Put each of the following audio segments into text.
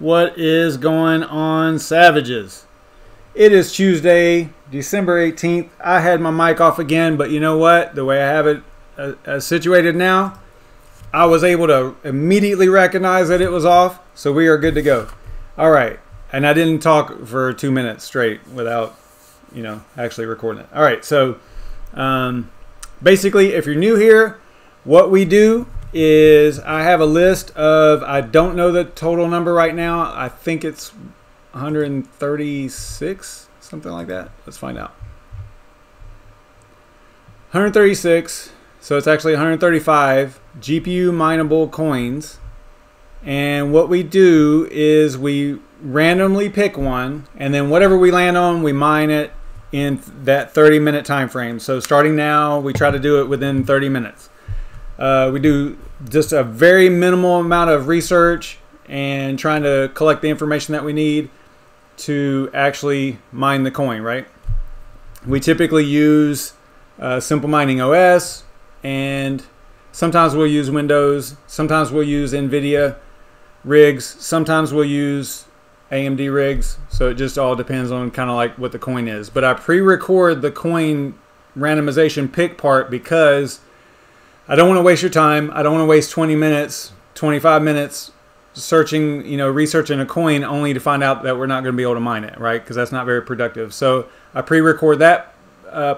What is going on, Savages? It is Tuesday, December 18th. I had my mic off again, but you know what? The way I have it situated now, I was able to immediately recognize that it was off, so we are good to go. All right, and I didn't talk for 2 minutes straight without, actually recording it. All right, so basically, if you're new here, what we do is I have a list of, I don't know the total number right now. I think it's 136, something like that. Let's find out. 136, so it's actually 135 GPU-mineable coins. And what we do is we randomly pick one, and then whatever we land on, we mine it in that 30-minute time frame. So starting now, we try to do it within 30 minutes. We do just a very minimal amount of research and trying to collect the information that we need to actually mine the coin, right? We typically use Simple Mining OS, and sometimes we'll use Windows, sometimes we'll use NVIDIA rigs, sometimes we'll use AMD rigs, so it just all depends on kind of like what the coin is. But I pre-record the coin randomization pick part because I don't want to waste your time. I don't want to waste 20 minutes, 25 minutes searching, researching a coin only to find out that we're not going to be able to mine it, right? Because that's not very productive. So I pre-record that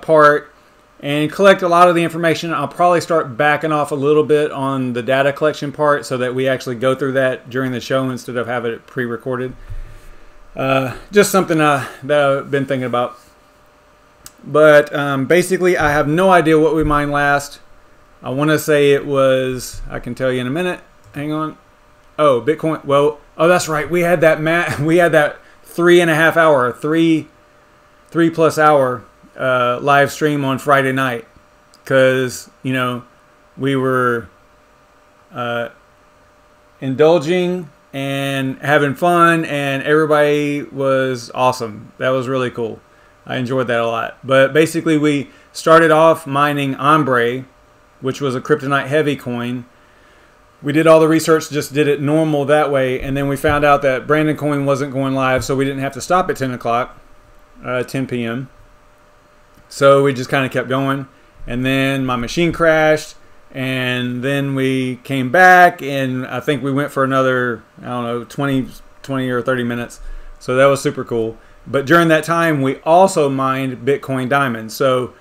part and collect a lot of the information. I'll probably start backing off a little bit on the data collection part so that we actually go through that during the show instead of having it pre-recorded. Just something that I've been thinking about. But basically, I have no idea what we mined last. I want to say it was, I can tell you in a minute. Hang on. Oh, Bitcoin. Well, oh, that's right. We had that we had that 3.5 hour, three plus hour live stream on Friday night because, we were indulging and having fun, and everybody was awesome. That was really cool. I enjoyed that a lot. But basically, we started off mining Ombre, which was a kryptonite heavy coin. We did all the research, just did it normal that way, and then we found out that BrandonCoin wasn't going live, so we didn't have to stop at 10 o'clock, 10 p.m. So we just kind of kept going, and then my machine crashed, and then we came back, and I think we went for another, 20 or 30 minutes. So that was super cool. But during that time, we also mined Bitcoin Diamond. So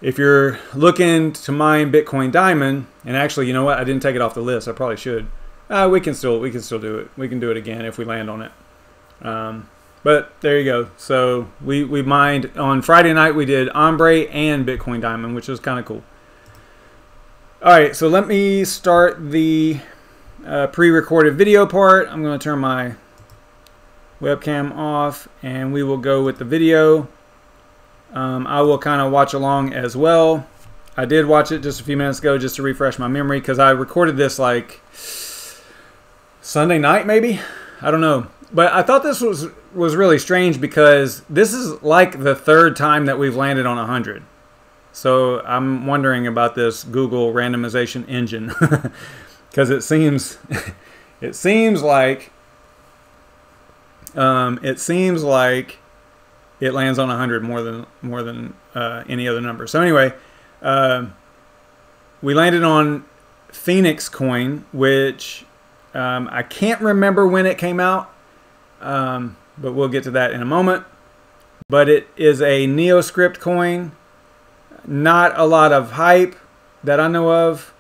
if you're looking to mine Bitcoin Diamond, and actually, you know what? I didn't take it off the list. I probably should. We can still do it. We can do it again if we land on it. But there you go. So we mined on Friday night. We did Ombre and Bitcoin Diamond, which was kind of cool. All right, so let me start the pre-recorded video part. I'm going to turn my webcam off, and we will go with the video. I will kind of watch along as well. I did watch it just a few minutes ago just to refresh my memory because I recorded this like Sunday night maybe. I don't know. But I thought this was really strange because this is like the third time that we've landed on 100. So I'm wondering about this Google randomization engine because it seems like it lands on 100 more than any other number. So anyway, we landed on Phoenix coin, which I can't remember when it came out, but we'll get to that in a moment. But it is a NeoScript coin. Not a lot of hype that I know of.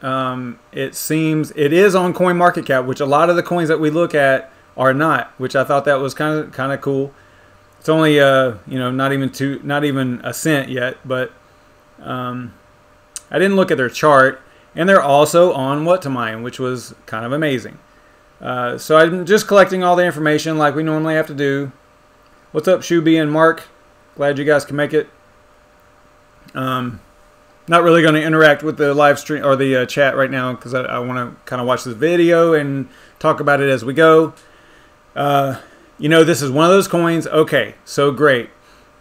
It is on CoinMarketCap, which a lot of the coins that we look at are not, which I thought that was kind of cool. It's only not even a cent yet, but I didn't look at their chart, and they're also on What to Mine, which was kind of amazing. So I'm just collecting all the information like we normally have to do. What's up, Shuby and Mark? Glad you guys can make it. Not really going to interact with the live stream or the chat right now because I want to kind of watch this video and talk about it as we go. This is one of those coins. Okay, so great.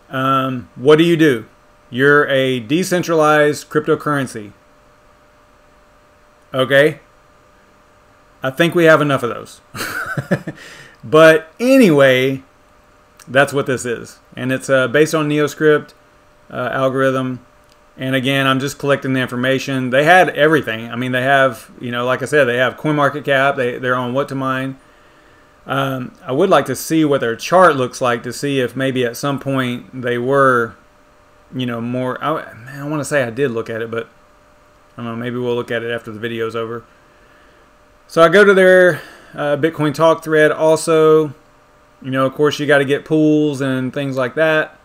What do? You're a decentralized cryptocurrency. Okay. I think we have enough of those. But anyway, that's what this is. And it's based on NeoScript algorithm. And again, I'm just collecting the information. They had everything. I mean, they have, you know, like I said, they have CoinMarketCap. They're on what to mine. I would like to see what their chart looks like to see if maybe at some point they were, you know, more. I want to say I did look at it, but I don't know. Maybe we'll look at it after the video's over. So I go to their Bitcoin Talk thread also. You know, of course, you got to get pools and things like that.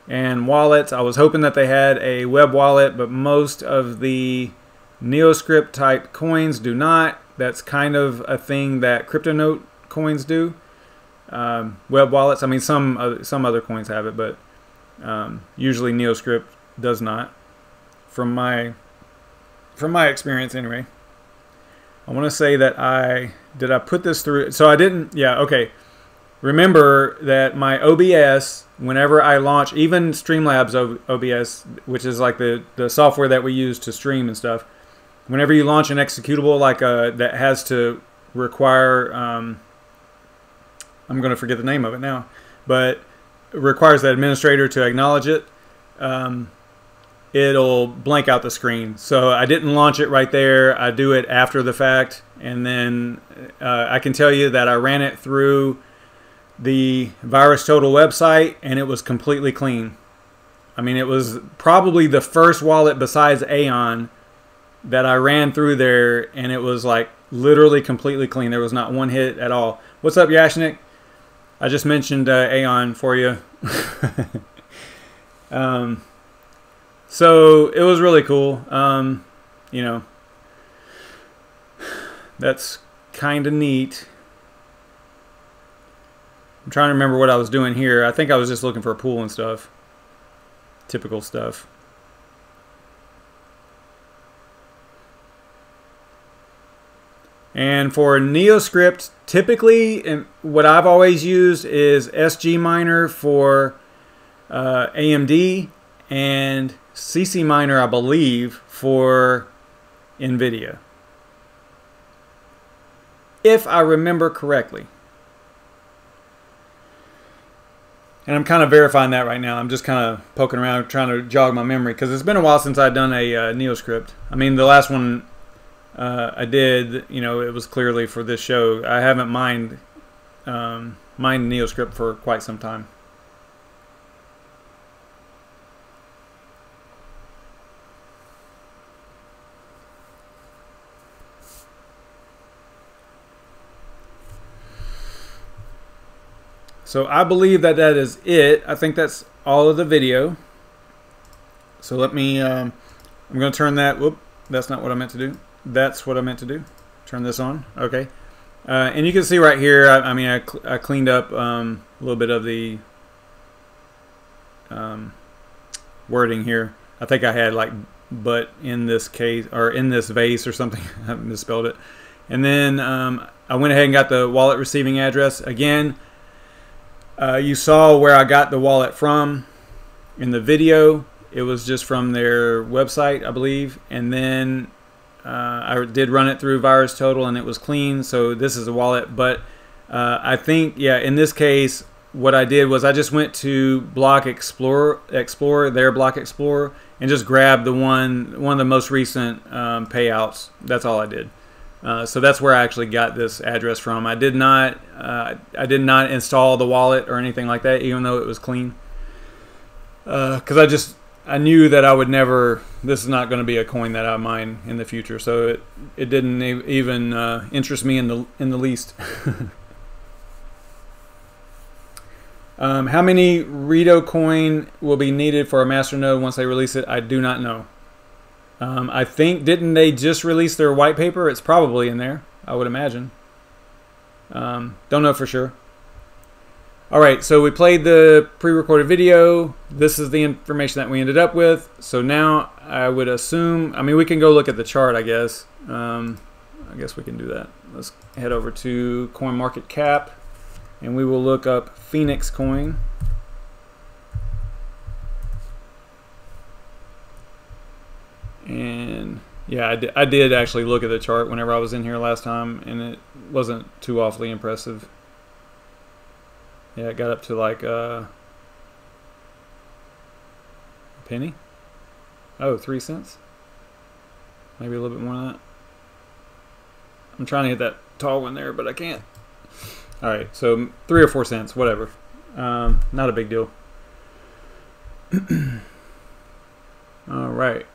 And wallets. I was hoping that they had a web wallet, but most of the NeoScript type coins do not. That's kind of a thing that CryptoNote coins do. Web wallets. I mean, some other coins have it, but usually NeoScript does not. From my experience, anyway. I want to say that I put this through. So I didn't. Yeah. Okay. Remember that my OBS, whenever I launch, even Streamlabs OBS, which is like the software that we use to stream and stuff, whenever you launch an executable like that has to require, I'm going to forget the name of it now, but it requires the administrator to acknowledge it, it'll blank out the screen. So I didn't launch it right there. I do it after the fact, and then I can tell you that I ran it through the VirusTotal website and it was completely clean. I mean, it was probably the first wallet besides Aeon that I ran through there, and it was like literally completely clean. There was not one hit at all. What's up, Yashnik? I just mentioned Aeon for you. So it was really cool. You know, that's kind of neat. I'm trying to remember what I was doing here. I think I was just looking for a pool and stuff. Typical stuff. And for NeoScript, typically what I've always used is SGMiner for AMD and CCMiner, I believe, for NVIDIA. If I remember correctly. And I'm kind of verifying that right now. I'm just kind of poking around trying to jog my memory because it's been a while since I've done a NeoScript. I mean, the last one I did, you know, it was clearly for this show. I haven't mined NeoScript for quite some time. So I believe that is it. I think that's all of the video. So let me, I'm going to turn that, whoop, that's not what I meant to do. That's what I meant to do. Turn this on. Okay. And you can see right here, I cleaned up a little bit of the wording here. I think I had like but in this case, or in this vase or something. I misspelled it. And then I went ahead and got the wallet receiving address. Again, you saw where I got the wallet from in the video. It was just from their website, I believe. And then I did run it through VirusTotal and it was clean. So this is a wallet. But I think, yeah, in this case, what I did was I just went to Block Explorer, their Block Explorer, and just grabbed the one of the most recent payouts. That's all I did. So that's where I actually got this address from. I did not install the wallet or anything like that, even though it was clean. Because I knew that I would never. This is not going to be a coin that I mine in the future. So it didn't even interest me in the least. How many Rito coin will be needed for a masternode once they release it? I do not know. I think, didn't they just release their white paper? It's probably in there, I would imagine. Don't know for sure. Alright, so we played the pre-recorded video. This is the information that we ended up with. So now I would assume, I mean, we can go look at the chart, I guess. I guess we can do that. Let's head over to CoinMarketCap and we will look up Phoenix coin. And Yeah, I did actually look at the chart whenever I was in here last time, and it wasn't too awfully impressive. Yeah, it got up to like a penny. Oh, 3 cents. Maybe a little bit more than that. I'm trying to hit that tall one there, but I can't. All right, so 3 or 4 cents, whatever. Not a big deal. All right.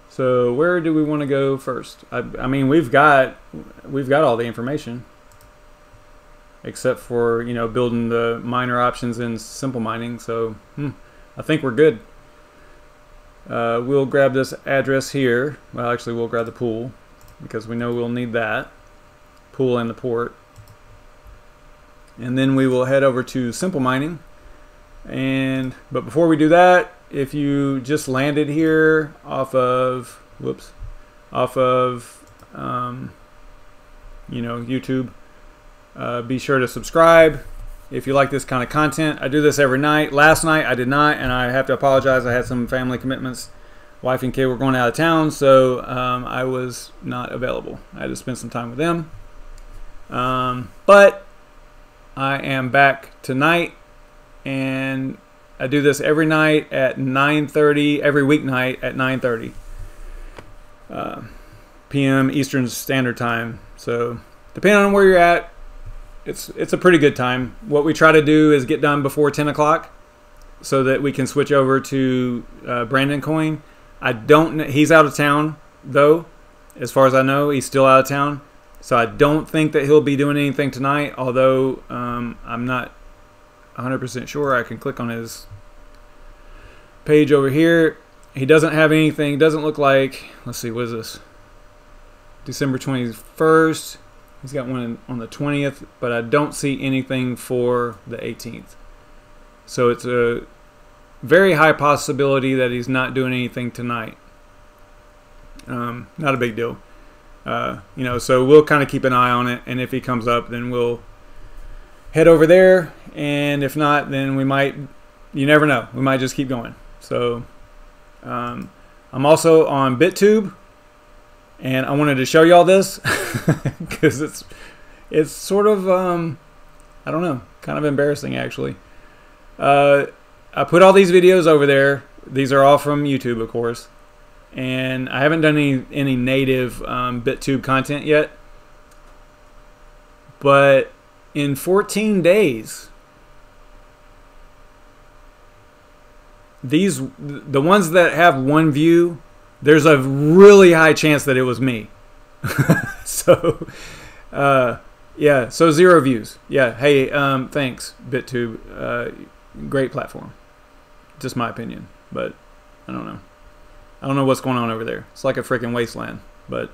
So where do we want to go first? I mean, we've got all the information, except for, you know, building the miner options in simple mining. So I think we're good. We'll grab this address here. Well, actually, we'll grab the pool because we know we'll need that pool and the port. And then we will head over to simple mining. But before we do that, if you just landed here off of, you know, YouTube, be sure to subscribe if you like this kind of content. I do this every night. Last night I did not, and I have to apologize. I had some family commitments. Wife and kid were going out of town, so I was not available. I had to spend some time with them. But I am back tonight, and I do this every night at 9:30, every weeknight at 9:30 p.m. Eastern Standard Time. So depending on where you're at, it's a pretty good time. What we try to do is get done before 10 o'clock so that we can switch over to BrandonCoin. He's out of town though, as far as I know. He's still out of town, so I don't think that he'll be doing anything tonight, although I'm not 100% sure. I can click on his page over here. He doesn't have anything. Doesn't look like, let's see, what is this? December 21st. He's got one on the 20th, but I don't see anything for the 18th. So it's a very high possibility that he's not doing anything tonight. Not a big deal. You know, so we'll kind of keep an eye on it, and if he comes up, then we'll head over there, and if not, then we might, you never know, we might just keep going. So I'm also on BitTube, and I wanted to show y'all this because it's sort of I don't know, kind of embarrassing actually. I put all these videos over there. These are all from YouTube, of course, and I haven't done any native BitTube content yet, but in 14 days, the ones that have one view, there's a really high chance that it was me. So yeah, so 0 views. Yeah, hey, thanks BitTube. Great platform, just my opinion, but I don't know what's going on over there. It's like a freaking wasteland, but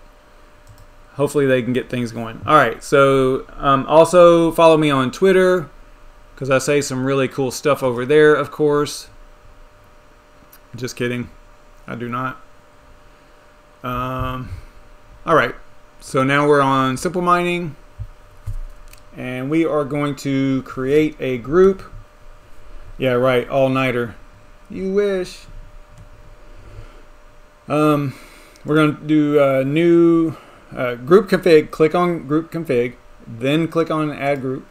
hopefully they can get things going. All right, so also follow me on Twitter because I say some really cool stuff over there, of course. Just kidding, I do not. All right, so now we're on simple mining, and we are going to create a group. Yeah, right, all-nighter. You wish. We're going to do a new group config. Click on group config, then click on add group,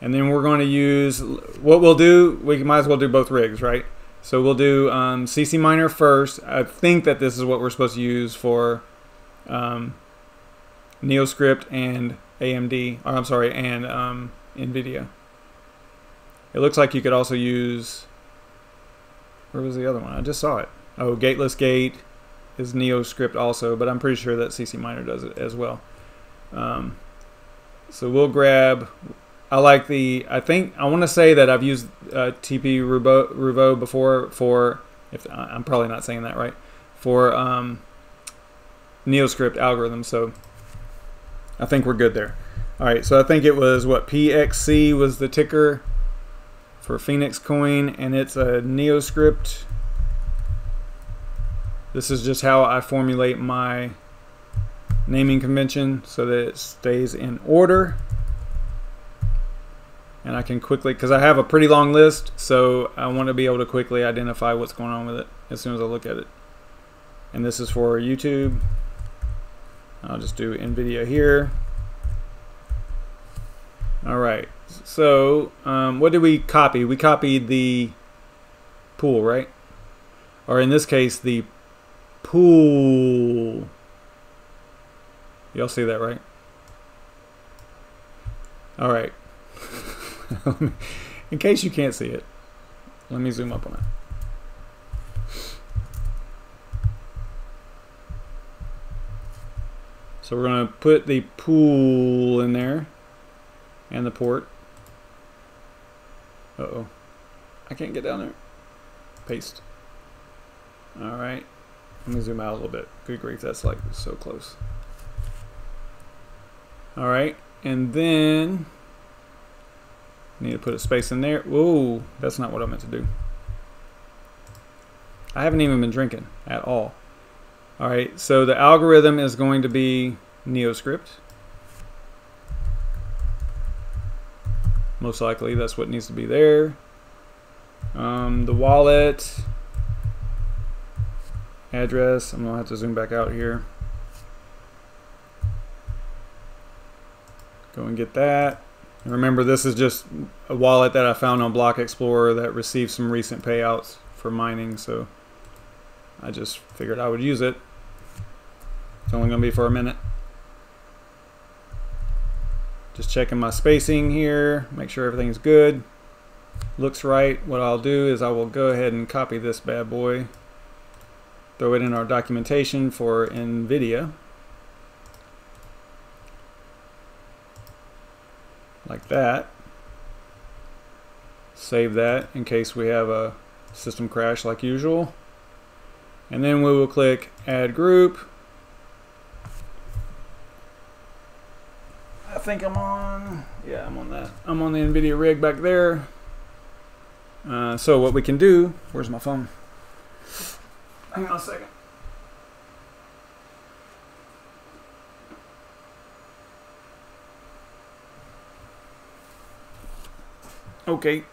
and then we're going to use, what we'll do, we might as well do both rigs, right? So we'll do CC Miner first. I think that this is what we're supposed to use for NeoScript and AMD, or I'm sorry, and NVIDIA. It looks like you could also use, where was the other one? I just saw it. Oh, Gateless Gate is NeoScript also, but I'm pretty sure that CC Miner does it as well. So we'll grab, I like the, I want to say that I've used TP Rouveau before for, I'm probably not saying that right, for NeoScript algorithm, so I think we're good there. All right, so I think it was, what, PXC was the ticker for Phoenix Coin, and it's a NeoScript. This is just how I formulate my naming convention so that it stays in order. And I can quickly, because I have a pretty long list, so I want to be able to quickly identify what's going on with it as soon as I look at it. and this is for YouTube. I'll just do NVIDIA here. All right, so what did we copy? We copied the pool, right? Or in this case, the pool. Y'all see that, right? All right. In case you can't see it, let me zoom up on it. So we're going to put the pool in there and the port. Uh-oh. I can't get down there. Paste. All right. Let me zoom out a little bit. Good grief, that's like so close. All right. And then need to put a space in there. Whoa, that's not what I meant to do. I haven't even been drinking at all. All right, so the algorithm is going to be NeoScript. Most likely that's what needs to be there. The wallet address, I'm gonna have to zoom back out here. Go and get that. And remember, this is just a wallet that I found on Block Explorer that received some recent payouts for mining, so I just figured I would use it. It's only gonna be for a minute. Just checking my spacing here, make sure everything's good. Looks right. What I'll do is I will go ahead and copy this bad boy, throw it in our documentation for NVIDIA. Like that. Save that in case we have a system crash like usual. And then we will click Add Group. I think I'm on, yeah, I'm on that. I'm on the NVIDIA rig back there. So what we can do, where's my phone? Hang on a second. Okay,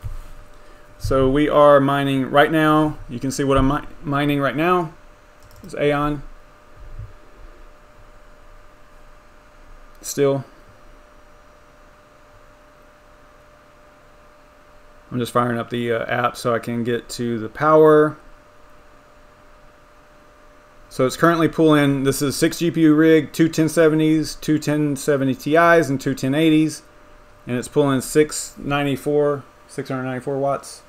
so we are mining right now. You can see what I'm mining right now. It's Aeon. Still. I'm just firing up the app so I can get to the power. So it's currently pulling, this is 6 GPU rig, 2 1070s, 2 1070 Ti's, and 2 1080s. And it's pulling 694 watts.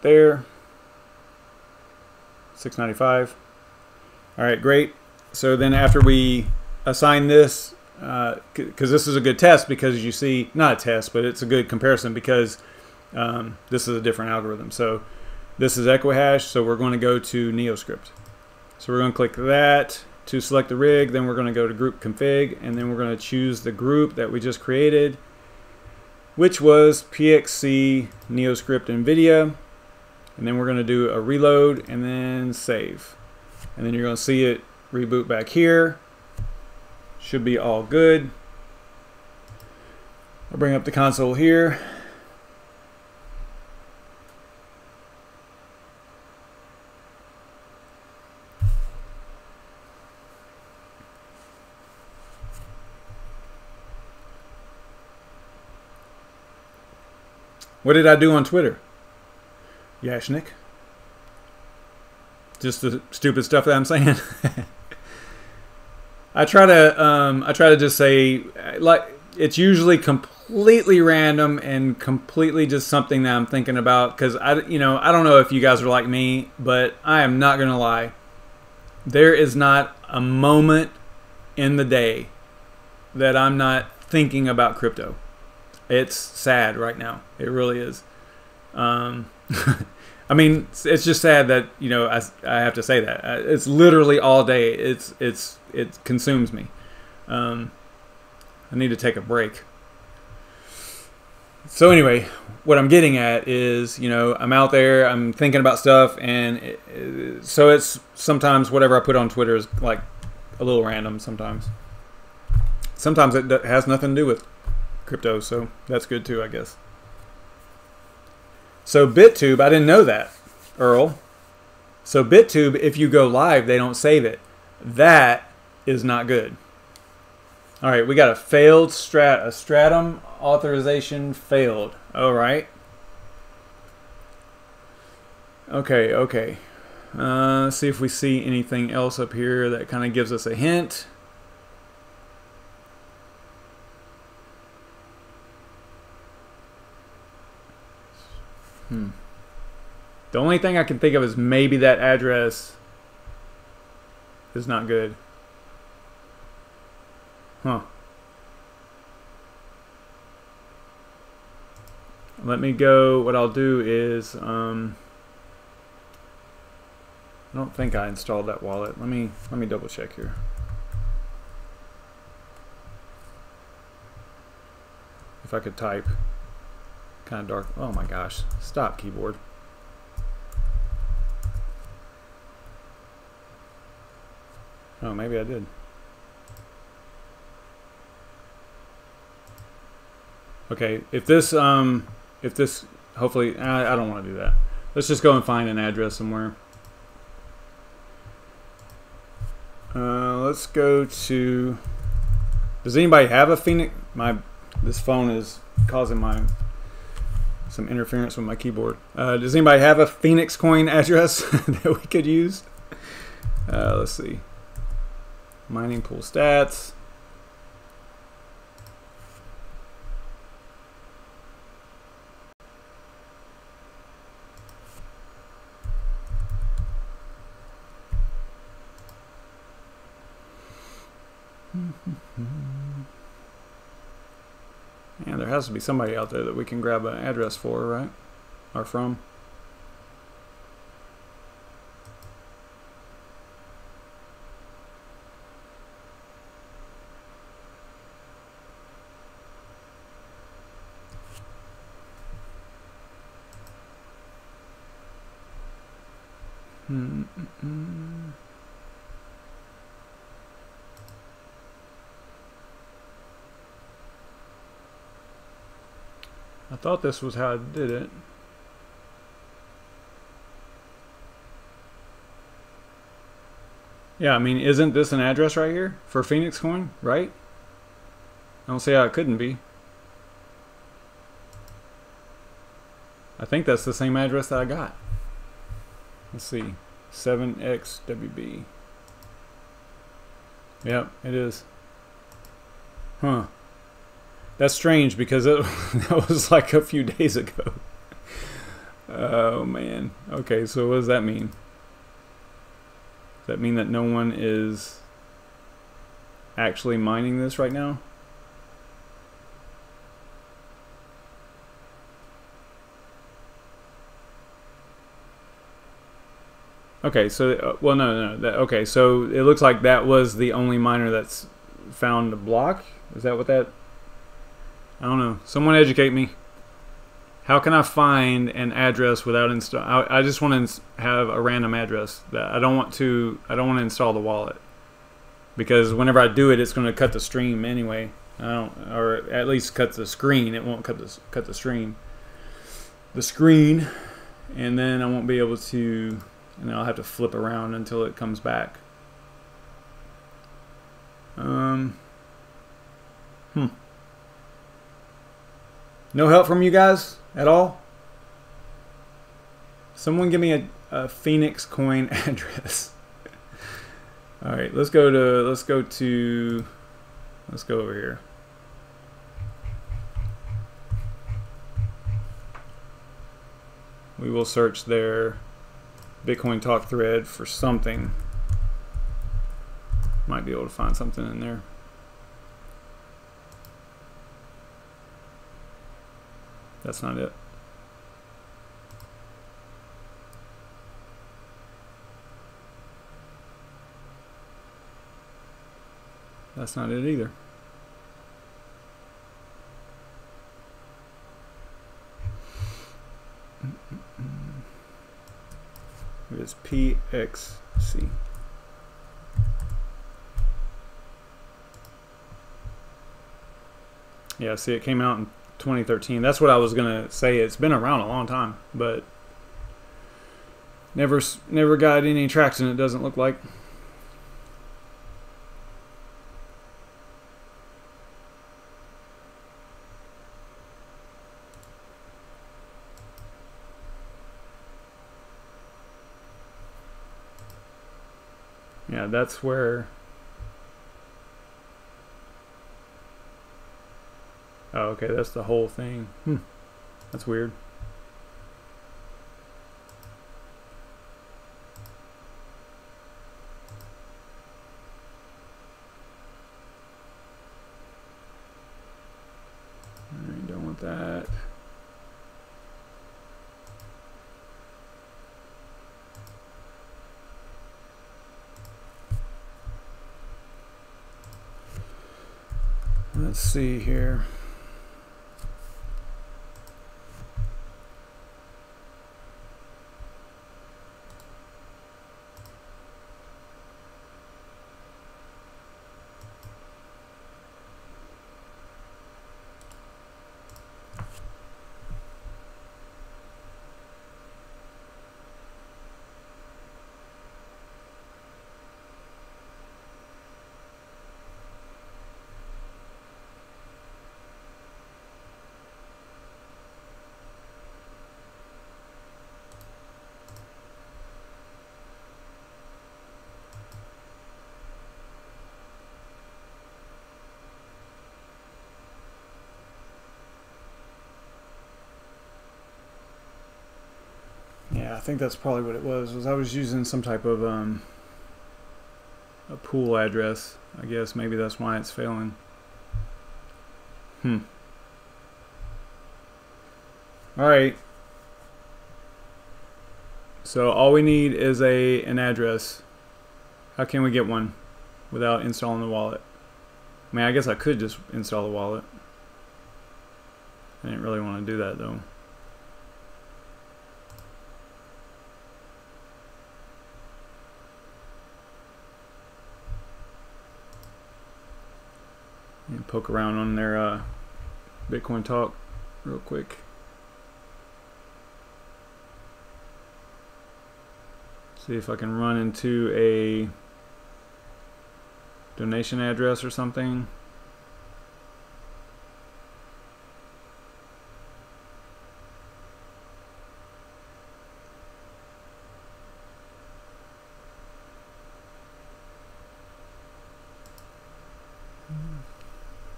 There. 695. All right, great. So then after we assign this, because this is a good test, because you see, not a test, but it's a good comparison because this is a different algorithm. So this is Equihash, so we're going to go to NeoScript. So we're going to click that to select the rig, then we're going to go to group config, and then we're going to choose the group that we just created, which was PXC NeoScript NVIDIA, and then we're going to do a reload and then save. And then you're going to see it reboot back here. Should be all good. I'll bring up the console here. What did I do on Twitter? Yashnik. Just the stupid stuff that I'm saying. I try to just say, like, it's usually completely random and completely just something that I'm thinking about, because I don't know if you guys are like me, but I am not gonna lie. There is not a moment in the day that I'm not thinking about crypto. It's sad right now. It really is. I mean, it's just sad that, you know, I have to say that. It's literally all day. It consumes me. I need to take a break. So anyway, what I'm getting at is, you know, I'm out there, I'm thinking about stuff, and so it's sometimes whatever I put on Twitter is like a little random sometimes. Sometimes it has nothing to do with crypto, so that's good too, I guess. So BitTube, I didn't know that, Earl. So BitTube, if you go live, they don't save it. That is not good. All right, we got a failed a stratum authorization failed. All right. Okay. Let's see if we see anything else up here that kind of gives us a hint. The only thing I can think of is maybe that address is not good. Huh. Let me go. What I'll do is, I don't think I installed that wallet. Let me double check here. If I could type. Kind of dark. Oh my gosh. Stop, keyboard. Oh, maybe I did. Okay, if this hopefully, I don't want to do that. Let's just go and find an address somewhere. Let's go to, does anybody have a Phoenix? This phone is causing some interference with my keyboard. Does anybody have a Phoenix coin address that we could use? Let's see. Mining pool stats. And there has to be somebody out there that we can grab an address for, right? Or from. I thought this was how I did it. Yeah, I mean, isn't this an address right here for Phoenix Coin, right? I don't see how it couldn't be. I think that's the same address that I got. Let's see, 7XWB. Yep, it is. Huh. That's strange because that was like a few days ago. Oh man. Okay, so what does that mean? Does that mean that no one is actually mining this right now? Okay, so well, no. Okay, so it looks like that was the only miner that's found a block. Is that what that? I don't know. Someone educate me. How can I find an address without install? I just want to have a random address. That I don't want to install the wallet, because whenever I do it, it's going to cut the stream anyway. Or at least cut the screen. It won't cut the stream. The screen, and then I won't be able to. And I'll have to flip around until it comes back. No help from you guys at all? Someone give me a Phoenix coin address. All right, let's go over here. We will search their Bitcoin Talk thread for something. Might be able to find something in there. That's not it. That's not it either. It is PXC. Yeah, see, it came out in 2013. That's what I was gonna say. It's been around a long time, but never got any traction, it doesn't look like. Yeah, that's where... Oh, okay, that's the whole thing. That's weird. Alright, done with that. Let's see here. Yeah, I think that's probably what it was I was using some type of a pool address. I guess maybe that's why it's failing. Alright. So all we need is an address. How can we get one without installing the wallet? I mean, I guess I could just install the wallet. I didn't really want to do that though. And poke around on their Bitcoin talk real quick. See if I can run into a donation address or something.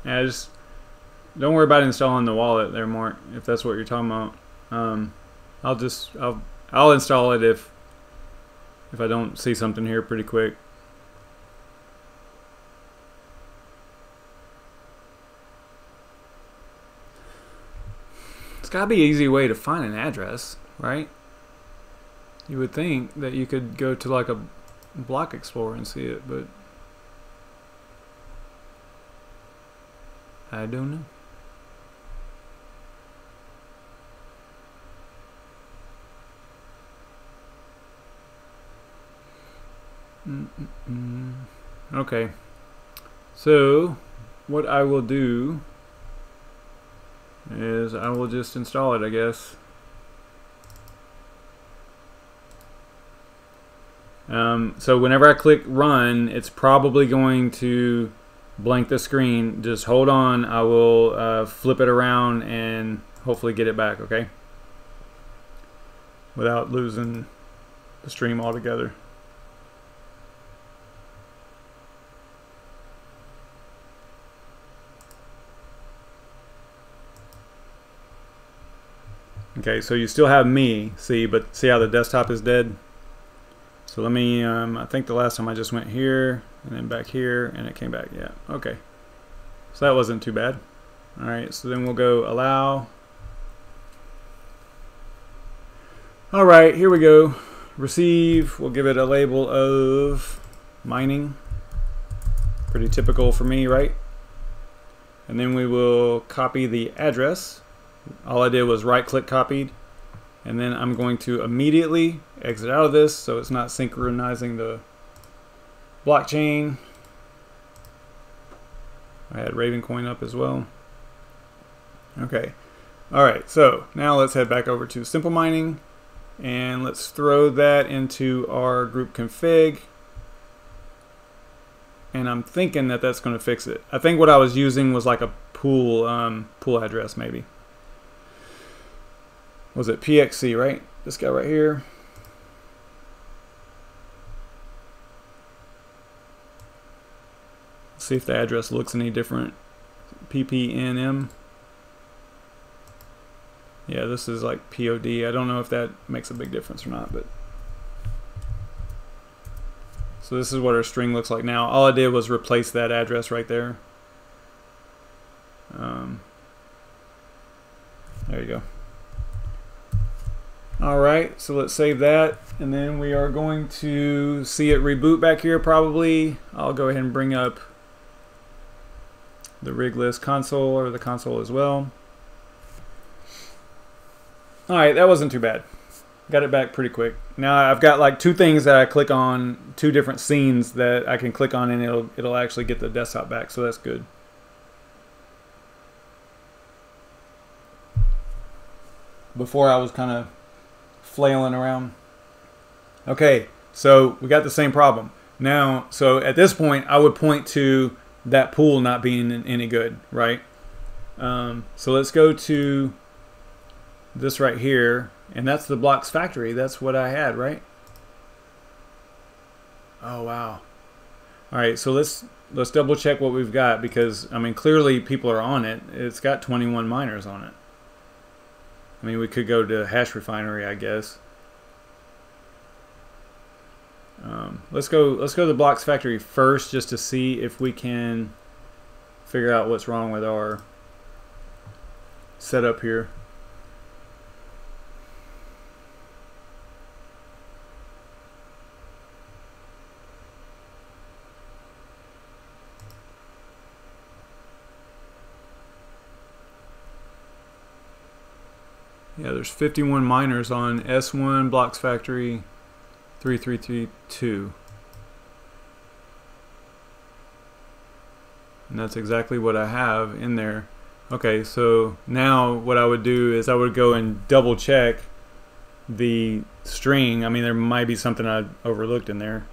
Yeah, just don't worry about installing the wallet there, Mark, if that's what you're talking about. I'll install it if I don't see something here pretty quick. It's gotta be an easy way to find an address, right? You would think that you could go to like a block explorer and see it, but I don't know. Okay, so what I will do is I will just install it, I guess. So whenever I click run, it's probably going to blank the screen. Just hold on, I will flip it around and hopefully get it back, okay? Without losing the stream altogether. Okay, so you still have me, see, but see how the desktop is dead? So let me, I think the last time I just went here, and then back here, and it came back, yeah, okay. So that wasn't too bad. Alright, so then we'll go allow. Alright, here we go. Receive, we'll give it a label of mining. Pretty typical for me, right? And then we will copy the address. All I did was right click copied, and then I'm going to immediately exit out of this so it's not synchronizing the blockchain. I had RandomCoin up as well. Okay, alright, so now let's head back over to simple mining And let's throw that into our group config. And I'm thinking that that's going to fix it. I think what I was using was like a pool address maybe. Was it PXC, right? This guy right here. Let's see if the address looks any different. PPNM. Yeah, this is like POD. I don't know if that makes a big difference or not, but so this is what our string looks like now. All I did was replace that address right there. There you go. Alright, so let's save that, and then we are going to see it reboot back here probably. I'll go ahead and bring up the rig list console, or the console as well. Alright, that wasn't too bad. Got it back pretty quick. Now I've got like two things that I click on, two different scenes that I can click on, and it'll actually get the desktop back, so that's good. Before I was kind of flailing around. Okay, so we got the same problem. Now, so at this point I would point to that pool not being any good, right? So let's go to this right here, and that's the blocks factory. That's what I had, right? Oh wow. Alright, so let's double check what we've got, because I mean clearly people are on it. It's got 21 miners on it. I mean, we could go to Hash Refinery, I guess. Let's go to the blocks factory first, just to see if we can figure out what's wrong with our setup here. Yeah, there's 51 miners on S1 blocks factory 3332. And that's exactly what I have in there. Okay, so now what I would do is I would go and double check the string. I mean, there might be something I overlooked in there.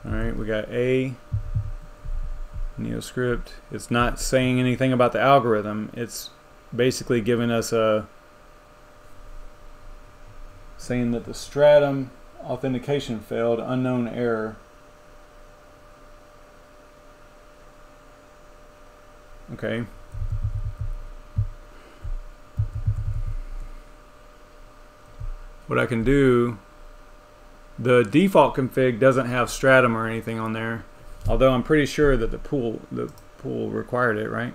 Alright, we got A, NeoScript. It's not saying anything about the algorithm. It's basically giving us saying that the stratum authentication failed, unknown error. Okay. What I can do, the default config doesn't have stratum or anything on there, although I'm pretty sure that the pool required it, right?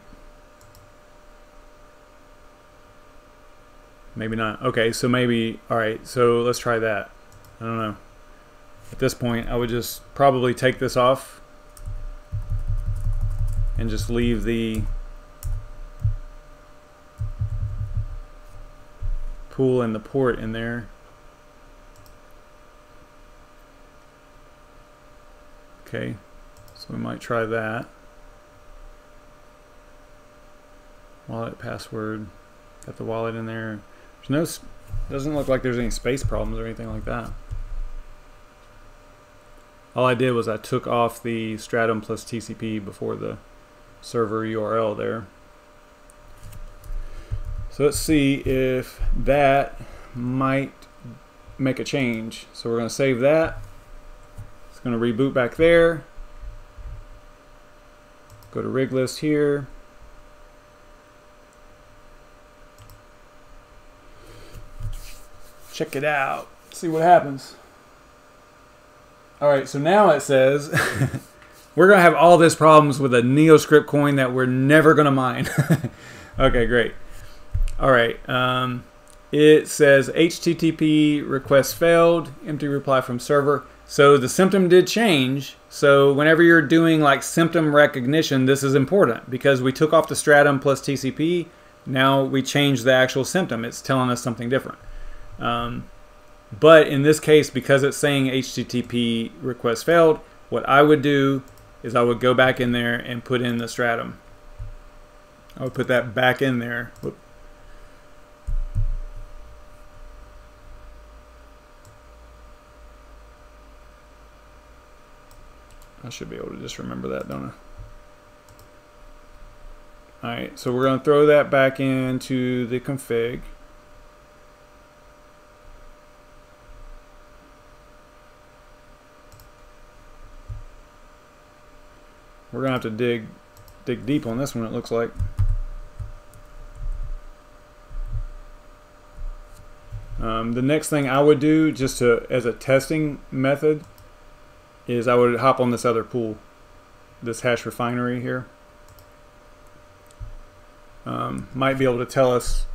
Maybe not. Okay, so maybe, alright, so let's try that. I don't know. At this point, I would just probably take this off and just leave the pool and the port in there. Okay, so we might try that. Wallet password, got the wallet in there. There's no, doesn't look like there's any space problems or anything like that. All I did was I took off the stratum plus TCP before the server URL there. So let's see if that might make a change. So we're going to save that. It's going to reboot back there. Go to rig list here. Check it out. See what happens. Alright, so now it says we're going to have all this problems with a NeoScript coin that we're never going to mine. Okay, great. Alright, it says HTTP request failed, empty reply from server. So the symptom did change. So whenever you're doing like symptom recognition, this is important because we took off the stratum plus TCP. Now we changed the actual symptom. It's telling us something different. But in this case, because it's saying HTTP request failed, what I would do is I would go back in there and put in the stratum. I would put that back in there. Whoop. I should be able to just remember that, don't I? Alright, so we're going to throw that back into the config. We're going to have to dig deep on this one, it looks like. The next thing I would do, just as a testing method, is I would hop on this other pool, this hash refinery here. Might be able to tell us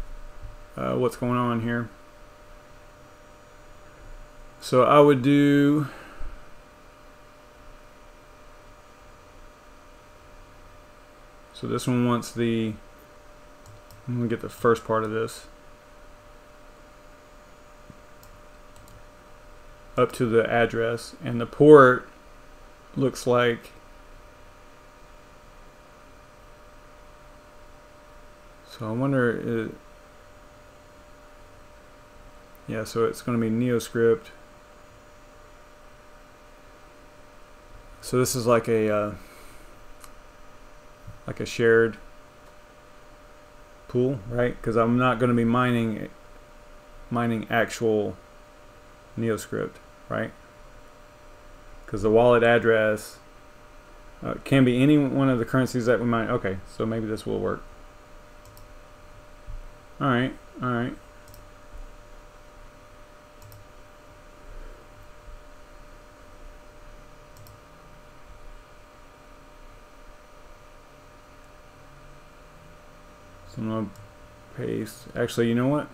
what's going on here. So I would do, so this one wants the, I'm going to get the first part of this up to the address, and the port looks like, so I wonder, yeah, so it's going to be NeoScript. So this is like a shared pool, right? Because I'm not going to be mining actual NeoScript, right? Because the wallet address can be any one of the currencies that we mine. Okay, so maybe this will work. All right, all right. So I'm gonna paste. Actually, you know what?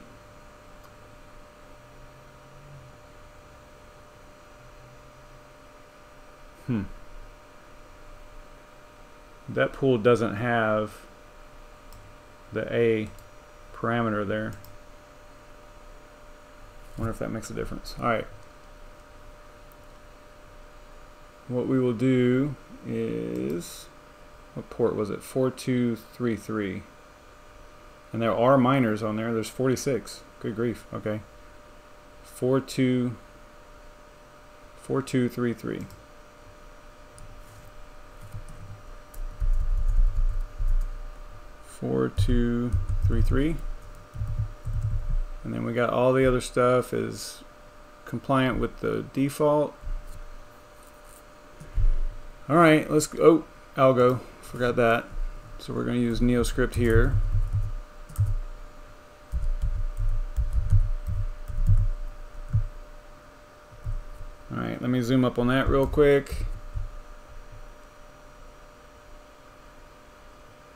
That pool doesn't have the A parameter there. Wonder if that makes a difference. All right. What we will do is, what port was it? 4233. And there are miners on there. There's 46. Good grief. Okay. 4233. 4233, and then we got all the other stuff is compliant with the default. All right, let's go. Oh, algo, forgot that. So we're going to use NeoScript here. All right, let me zoom up on that real quick.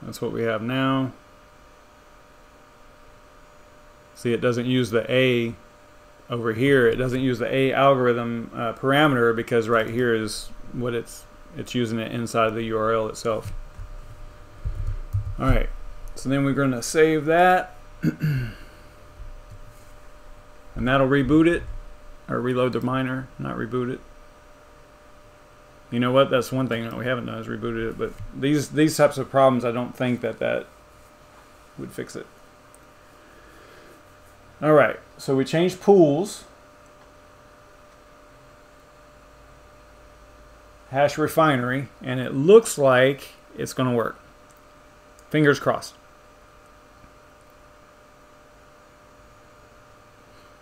That's what we have now. See, it doesn't use the A over here. It doesn't use the A algorithm parameter, because right here is what it's using it inside the URL itself. All right, so then we're going to save that, and that'll reboot it, or reload the miner, not reboot it. You know what? That's one thing that we haven't done, is rebooted it. But these types of problems, I don't think that would fix it. All right. So we changed pools. Hash refinery, and it looks like it's going to work. Fingers crossed.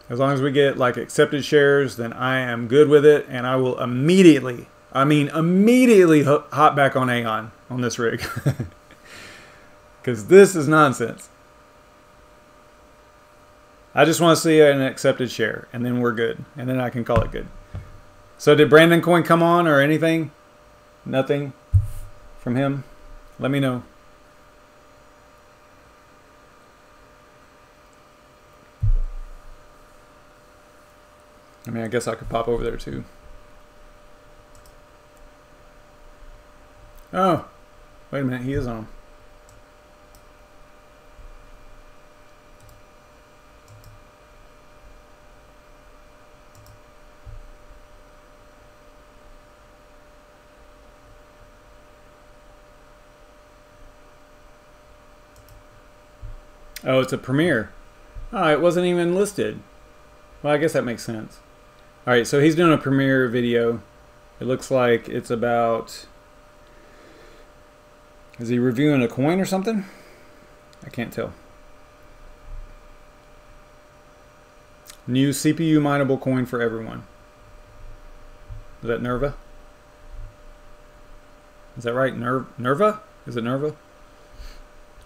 As long as we get like accepted shares, then I am good with it, and I will immediately. I mean, immediately hop back on Aeon on this rig. Because this is nonsense. I just want to see an accepted share, and then we're good. And then I can call it good. So did BrandonCoin come on or anything? Nothing from him? Let me know. I mean, I guess I could pop over there too. Oh, wait a minute, he is on. Oh, it's a premiere. Oh, it wasn't even listed. Well, I guess that makes sense. All right, so he's doing a premiere video. It looks like it's about... Is he reviewing a coin or something? I can't tell. New CPU mineable coin for everyone. Is that Nerva? Is that right? Nerva? Is it Nerva?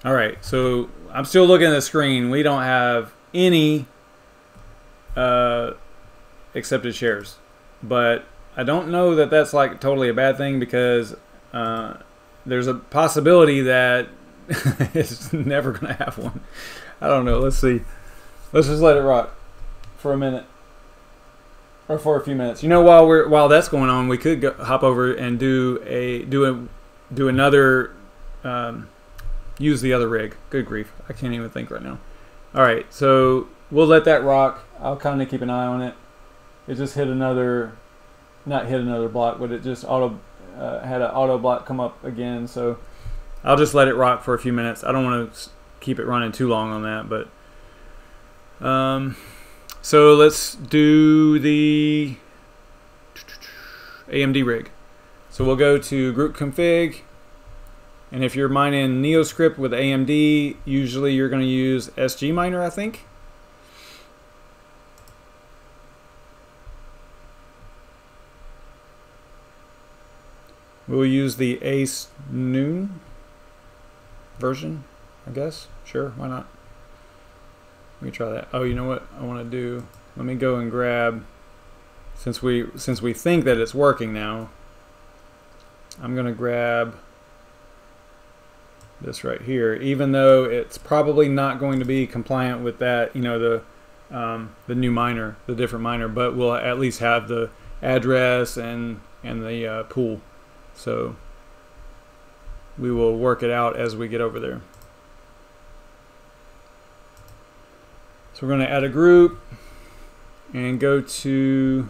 All right, so I'm still looking at the screen. We don't have any accepted shares, but I don't know that that's like totally a bad thing, because there's a possibility that it's never going to have one. I don't know. Let's see. Let's just let it rock for a minute, or for a few minutes. You know, while that's going on, we could hop over and do another. Use the other rig. Good grief, I can't even think right now. All right, so we'll let that rock. I'll kind of keep an eye on it. It just hit another, not hit another block, but it just had an auto block come up again. So I'll just let it rock for a few minutes. I don't want to keep it running too long on that, but so let's do the AMD rig. So we'll go to group config. And if you're mining NeoScript with AMD, usually you're going to use SGMiner, I think. We'll use the Ace Noon version, I guess. Sure, why not? Let me try that. Oh, you know what I want to do? Let me go and grab, since we think that it's working now, I'm going to grab this right here, even though it's probably not going to be compliant with that, you know, the new miner, the different miner, but we'll at least have the address and the pool, so we will work it out as we get over there. So we're going to add a group and go to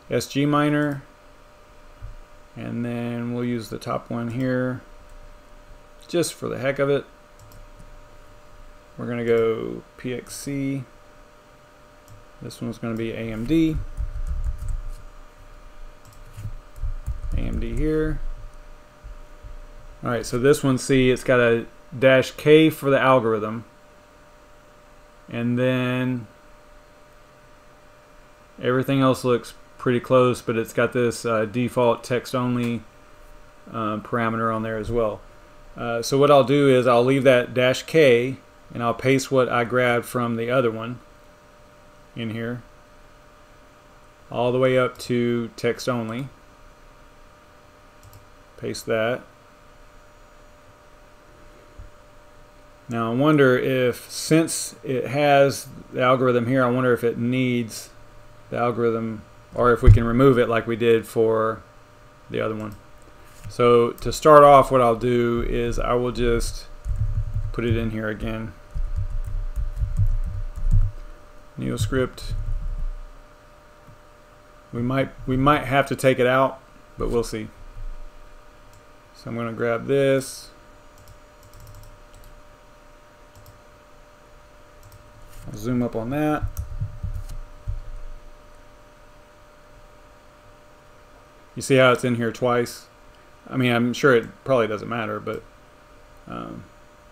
SGMiner, and then we'll use the top one here. Just for the heck of it, we're going to go PXC. This one's going to be AMD. AMD here. All right, so this one, see, it's got a -K for the algorithm. And then everything else looks pretty close, but it's got this default text-only parameter on there as well. So what I'll do is I'll leave that -K and I'll paste what I grabbed from the other one in here all the way up to text only. Paste that. Now I wonder if, since it has the algorithm here, I wonder if it needs the algorithm, or if we can remove it like we did for the other one. So to start off, what I'll do is I will just put it in here again. NeoScript. We might have to take it out, but we'll see. So I'm going to grab this. I'll zoom up on that. You see how it's in here twice? I mean, I'm sure it probably doesn't matter, but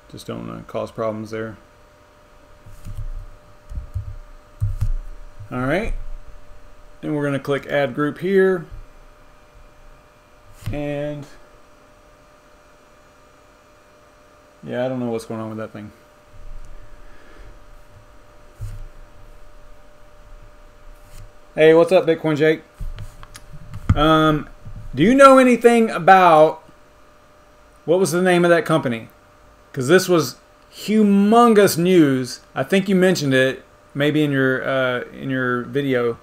just don't want to cause problems there. All right, and we're going to click Add Group here, and yeah, I don't know what's going on with that thing. Hey, what's up, Bitcoin Jake? Do you know anything about, what was the name of that company? Because this was humongous news. I think you mentioned it maybe in your video.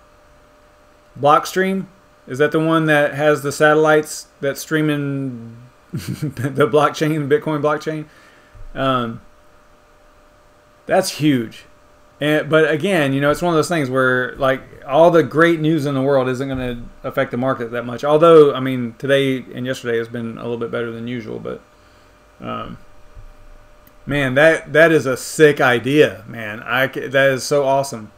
Blockstream? Is that the one that has the satellites that streaming the blockchain, the Bitcoin blockchain? That's huge. But again, you know, it's one of those things where, like, all the great news in the world isn't going to affect the market that much. Although, I mean, today and yesterday has been a little bit better than usual. But Man, that is a sick idea, man. That is so awesome.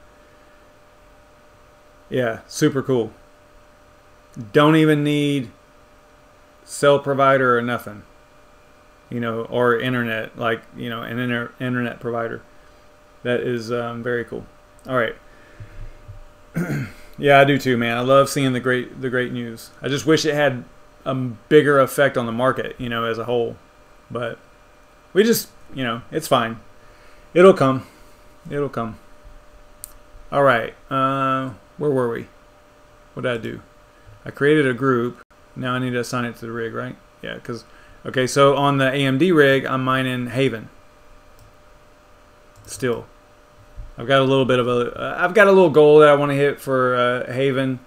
Yeah, super cool. Don't even need cell provider or nothing, you know, or internet, like, you know, an internet provider. That is very cool. All right. Yeah, I do too, man. I love seeing the great news. I just wish it had a bigger effect on the market, you know, as a whole. But we just, you know, it's fine. It'll come. It'll come. All right. Where were we? What did I do? I created a group. Now I need to assign it to the rig, right? Yeah, because, okay, so on the AMD rig, I'm mining Haven. Still. I've got a little bit of I've got a little goal that I want to hit for Haven,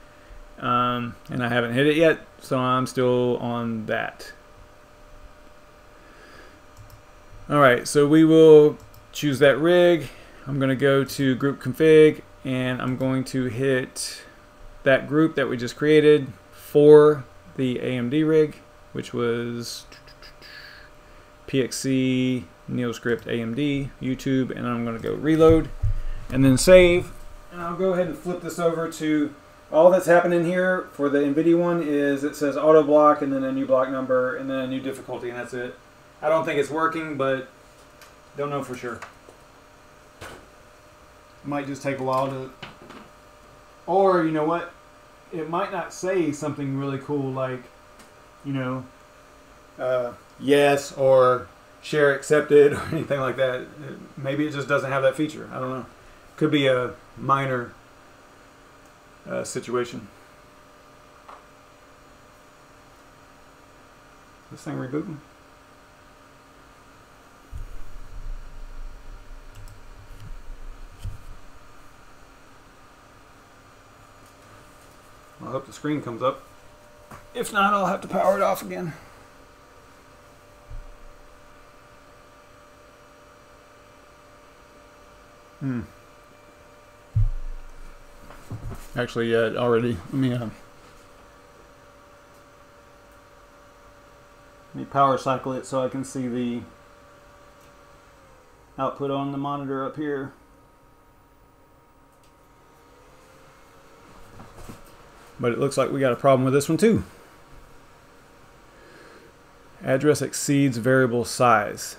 and I haven't hit it yet, so I'm still on that. All right, so we will choose that rig. I'm going to go to group config, and I'm going to hit that group that we just created for the AMD rig, which was PXC, NeoScript, AMD, YouTube, and I'm going to go reload and then save. And I'll go ahead and flip this over to all that's happening here for the NVIDIA one is it says auto block and then a new block number and then a new difficulty, and that's it. I don't think it's working, but don't know for sure. Might just take a while to, or you know what? It might not say something really cool like, you know, yes or share accepted or anything like that. Maybe it just doesn't have that feature. I don't know. Could be a minor situation. This thing rebooting? I hope the screen comes up. If not, I'll have to power it off again. Actually, yeah, already. Let me power cycle it so I can see the output on the monitor up here. But it looks like we got a problem with this one too. Address exceeds variable size.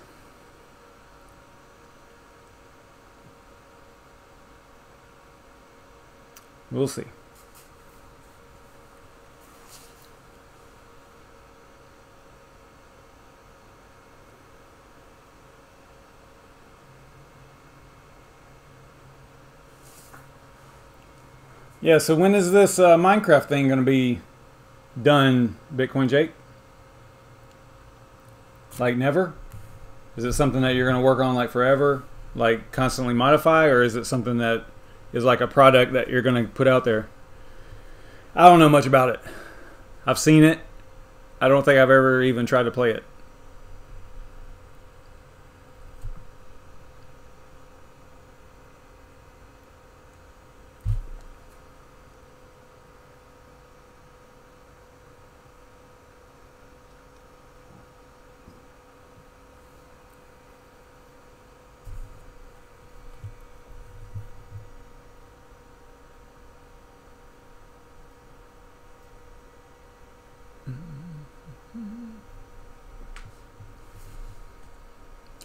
We'll see. Yeah, so when is this Minecraft thing going to be done, Bitcoin Jake? Like never? Is it something that you're going to work on like forever? Like constantly modify? Or is it something that is like a product that you're going to put out there? I don't know much about it. I've seen it. I don't think I've ever even tried to play it.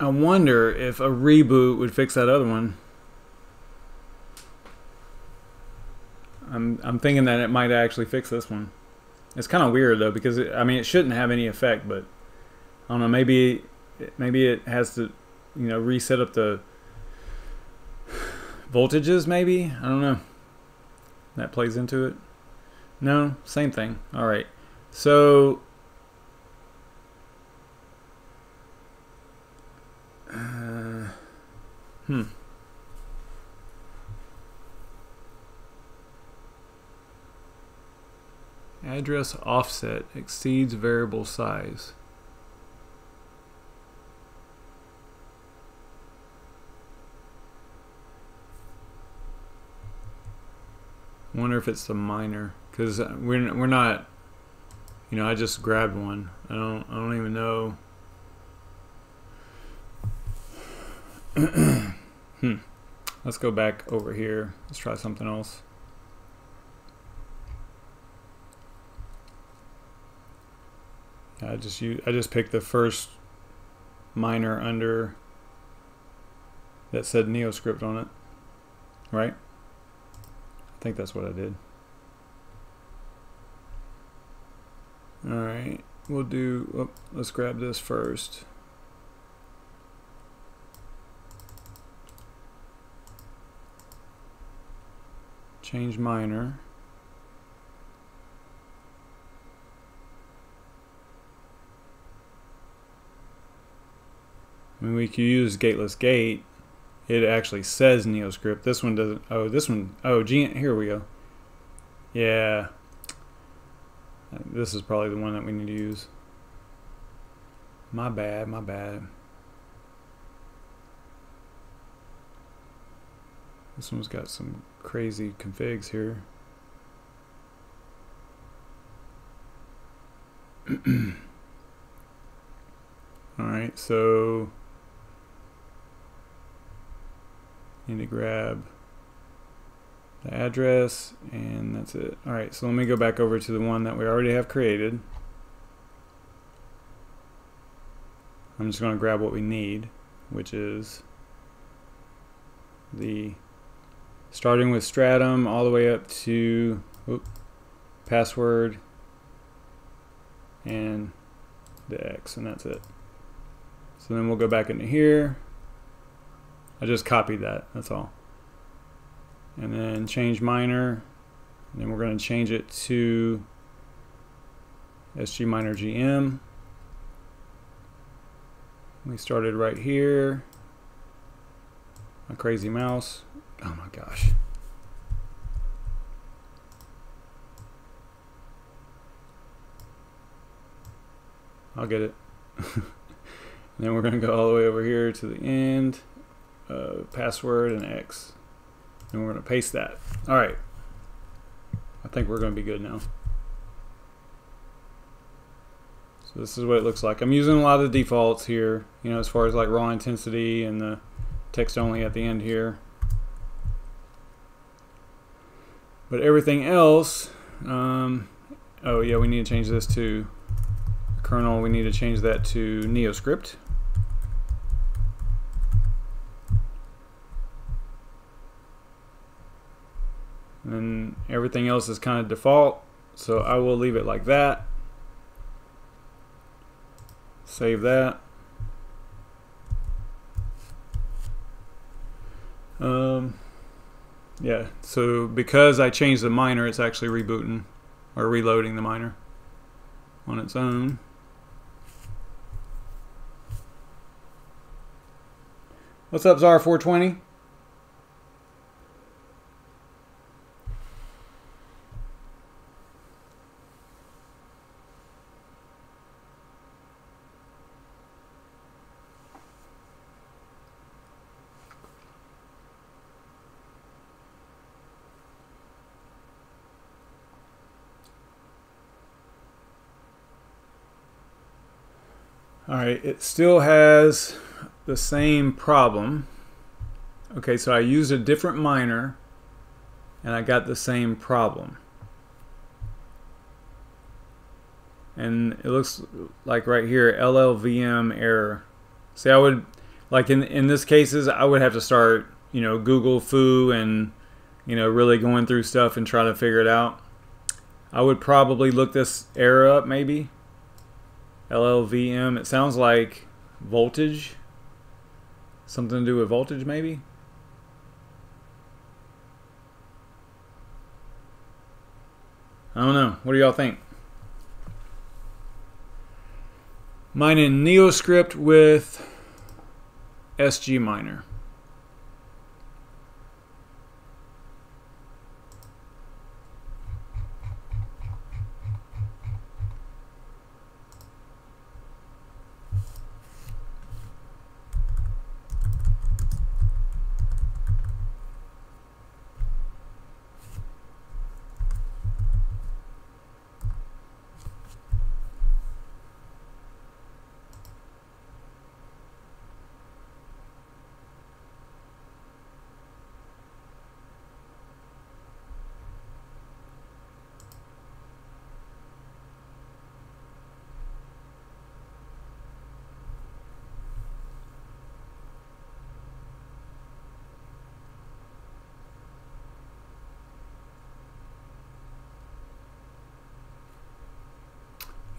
I wonder if a reboot would fix that other one. I'm thinking that it might actually fix this one. It's kind of weird though, because I mean it shouldn't have any effect, but I don't know. Maybe it has to, you know, reset up the voltages. Maybe, I don't know. That plays into it. No, same thing. All right, so. Address offset exceeds variable size. Wonder if it's the miner, because we're not. You know, I just grabbed one. I don't even know. Let's go back over here. Let's try something else. I just picked the first miner under that said NeoScript on it, right? I think that's what I did. All right, we'll do, oh, let's grab this first. Change miner. I mean, we could use gateless gate. It actually says NeoScript. This one doesn't. Oh, this one. Oh, here we go. Yeah. This is probably the one that we need to use. My bad, my bad. This one's got some crazy configs here. Alright, so need to grab the address, and that's it. Alright, so let me go back over to the one that we already have created. I'm just going to grab what we need, which is the starting with stratum all the way up to password and the X, and that's it. So then we'll go back into here. I just copied that, that's all. And then change miner, and then we're going to change it to SGMiner GM. We started right here. My crazy mouse. Oh my gosh. I'll get it. And then we're going to go all the way over here to the end. Password and X. And we're going to paste that. Alright. I think we're going to be good now. So this is what it looks like. I'm using a lot of the defaults here, you know, as far as like raw intensity and the text only at the end here. But everything else, oh yeah, we need to change this to kernel. We need to change that to NeoScript. And everything else is kind of default, so I will leave it like that. Save that. Yeah, so because I changed the miner, it's actually rebooting or reloading the miner on its own. What's up, Czar420? Alright, it still has the same problem. Okay, so I used a different miner and I got the same problem. And it looks like right here, LLVM error. See, I would, like in this cases, I would have to start, you know, Google foo and, you know, really going through stuff and try to figure it out. I would probably look this error up maybe. LLVM, it sounds like voltage. Something to do with voltage maybe? I don't know. What do y'all think? Mining NeoScript with SGMiner.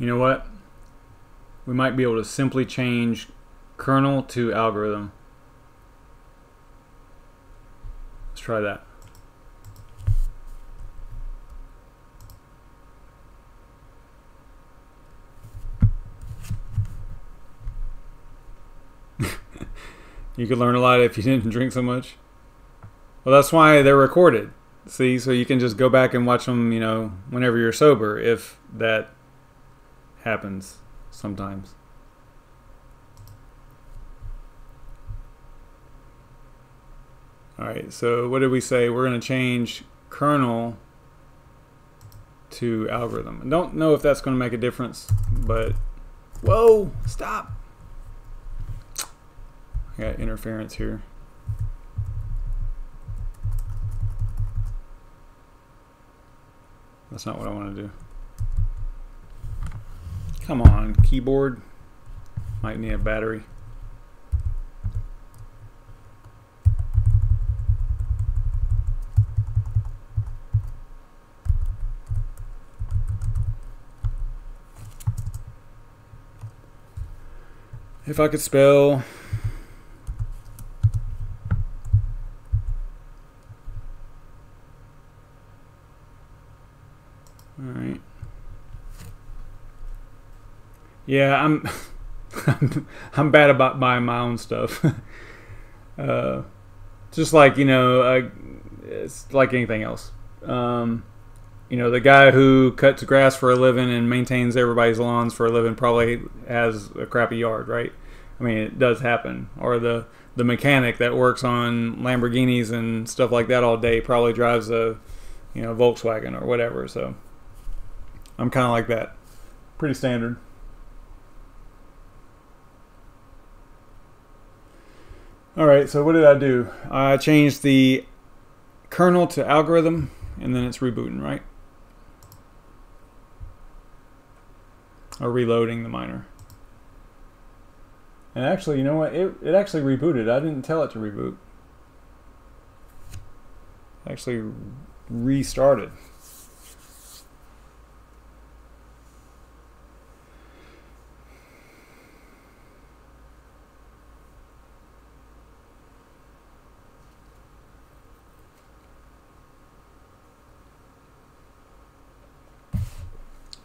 You know what? We might be able to simply change kernel to algorithm. Let's try that. You could learn a lot if you didn't drink so much. Well, that's why they're recorded. See, so you can just go back and watch them, you know, whenever you're sober, if that happens sometimes. All right, so what did we say? We're going to change kernel to algorithm. I don't know if that's going to make a difference, but whoa, stop. I got interference here. That's not what I want to do. Come on, keyboard. Might need a battery. If I could spell. All right. Yeah, I'm bad about buying my own stuff. Just like, you know, it's like anything else. You know, the guy who cuts grass for a living and maintains everybody's lawns for a living probably has a crappy yard, right? I mean, it does happen. Or the mechanic that works on Lamborghinis and stuff like that all day probably drives a, you know, Volkswagen or whatever. So I'm kind of like that. Pretty standard. All right, so what did I do? I changed the kernel to algorithm, and then it's rebooting, right? Or reloading the miner. And actually, you know what? It actually rebooted. I didn't tell it to reboot. It actually restarted.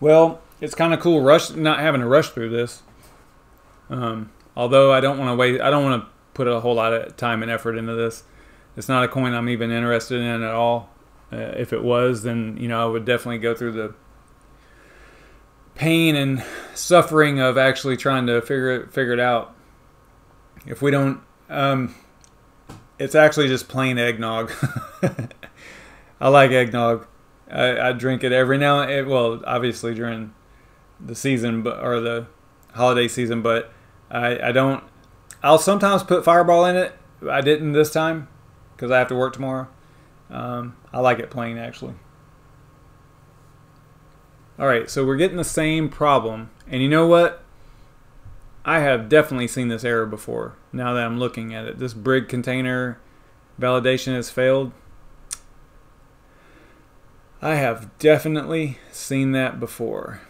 Well, it's kind of cool not having to rush through this. Although I don't want to wait. I don't want to put a whole lot of time and effort into this. It's not a coin I'm even interested in at all. If it was, then, you know, I would definitely go through the pain and suffering of actually trying to figure it out. If we don't, it's actually just plain eggnog. I like eggnog. I drink it every now and well, obviously during the season, or the holiday season, but I don't. I'll sometimes put Fireball in it. I didn't this time because I have to work tomorrow. I like it plain, actually. All right, so we're getting the same problem, and you know what? I have definitely seen this error before. Now that I'm looking at it, this brig container validation has failed. I have definitely seen that before.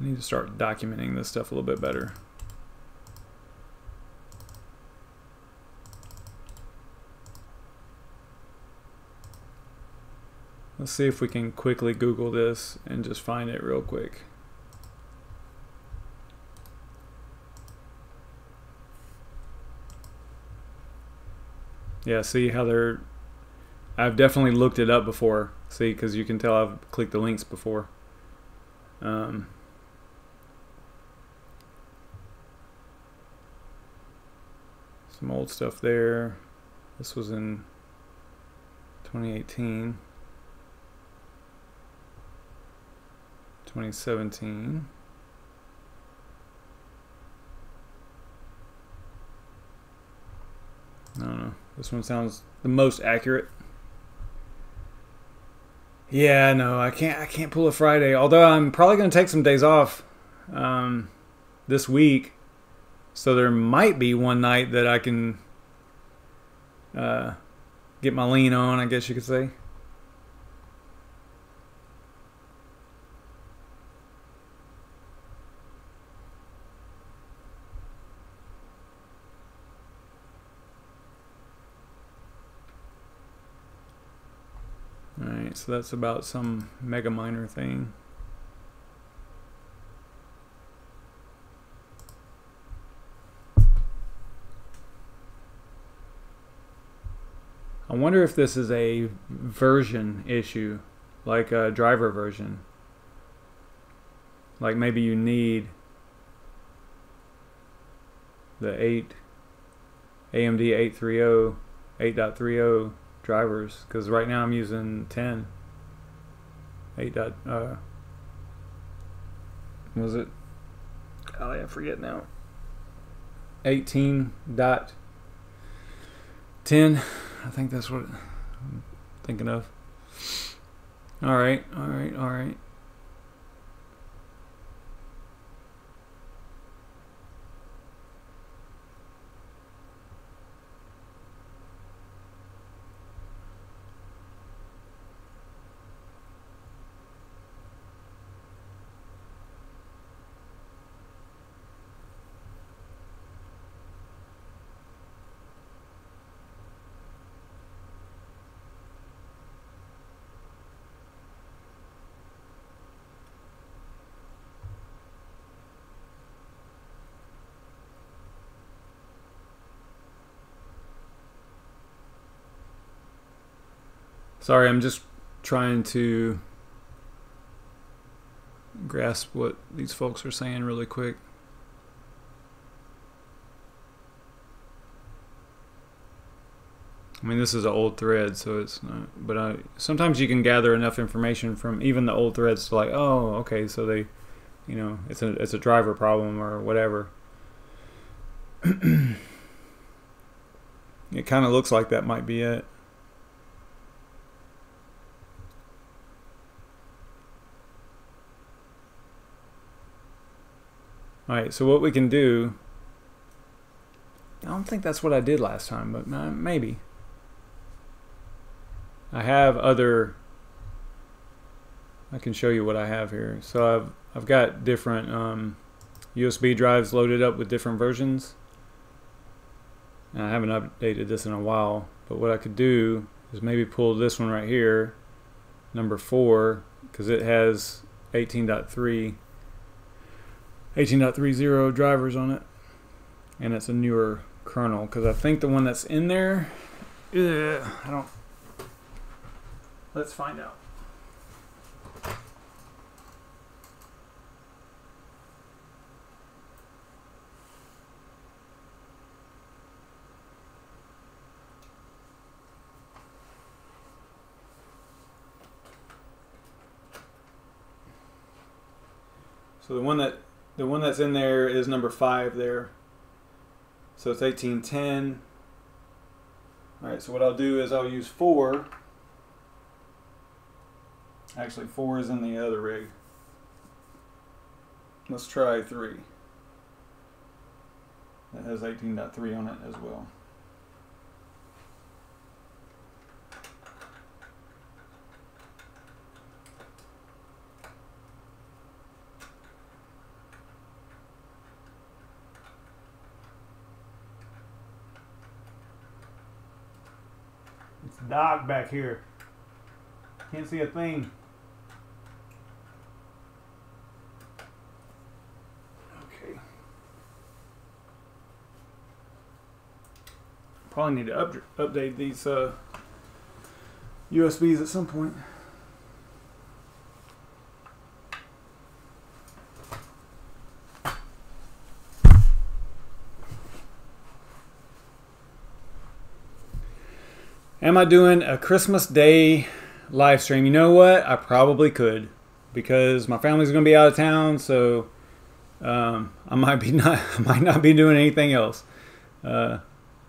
I need to start documenting this stuff a little bit better. Let's see if we can quickly Google this and just find it real quick. Yeah, see how they're... I've definitely looked it up before. See, because you can tell I've clicked the links before. Some old stuff there. This was in 2018. 2017. I don't know. This one sounds the most accurate. Yeah, no, I can't pull a Friday. Although I'm probably going to take some days off this week, so there might be one night that I can get my lean on, I guess you could say. Alright, so that's about some mega miner thing. I wonder if this is a version issue, like a driver version. Like maybe you need the AMD 830, 8.30 drivers, because right now I'm using 10. 8. Was it? Oh, I forget now. 18.10. I think that's what I'm thinking of. All right. Sorry, I'm just trying to grasp what these folks are saying really quick. I mean, this is an old thread, so it's not, but sometimes you can gather enough information from even the old threads to like, oh, okay, so they, you know, it's a driver problem or whatever. It kind of looks like that might be it. Alright, so what we can do, I don't think that's what I did last time, but maybe. I have other, I can show you what I have here. So I've got different USB drives loaded up with different versions. And I haven't updated this in a while, but what I could do is maybe pull this one right here, number 4, because it has 18.30 drivers on it, and it's a newer kernel, because I think the one that's in there, I don't, let's find out. So the one that's in there is number 5 there. So it's 1810. Alright, so what I'll do is I'll use 4. Actually, 4 is in the other rig. Let's try 3. That has 18.3 on it as well. It's dark back here. Can't see a thing. Okay. Probably need to update these USBs at some point. Am I doing a Christmas Day live stream? You know what? I probably could, because my family's going to be out of town, so I might not be doing anything else.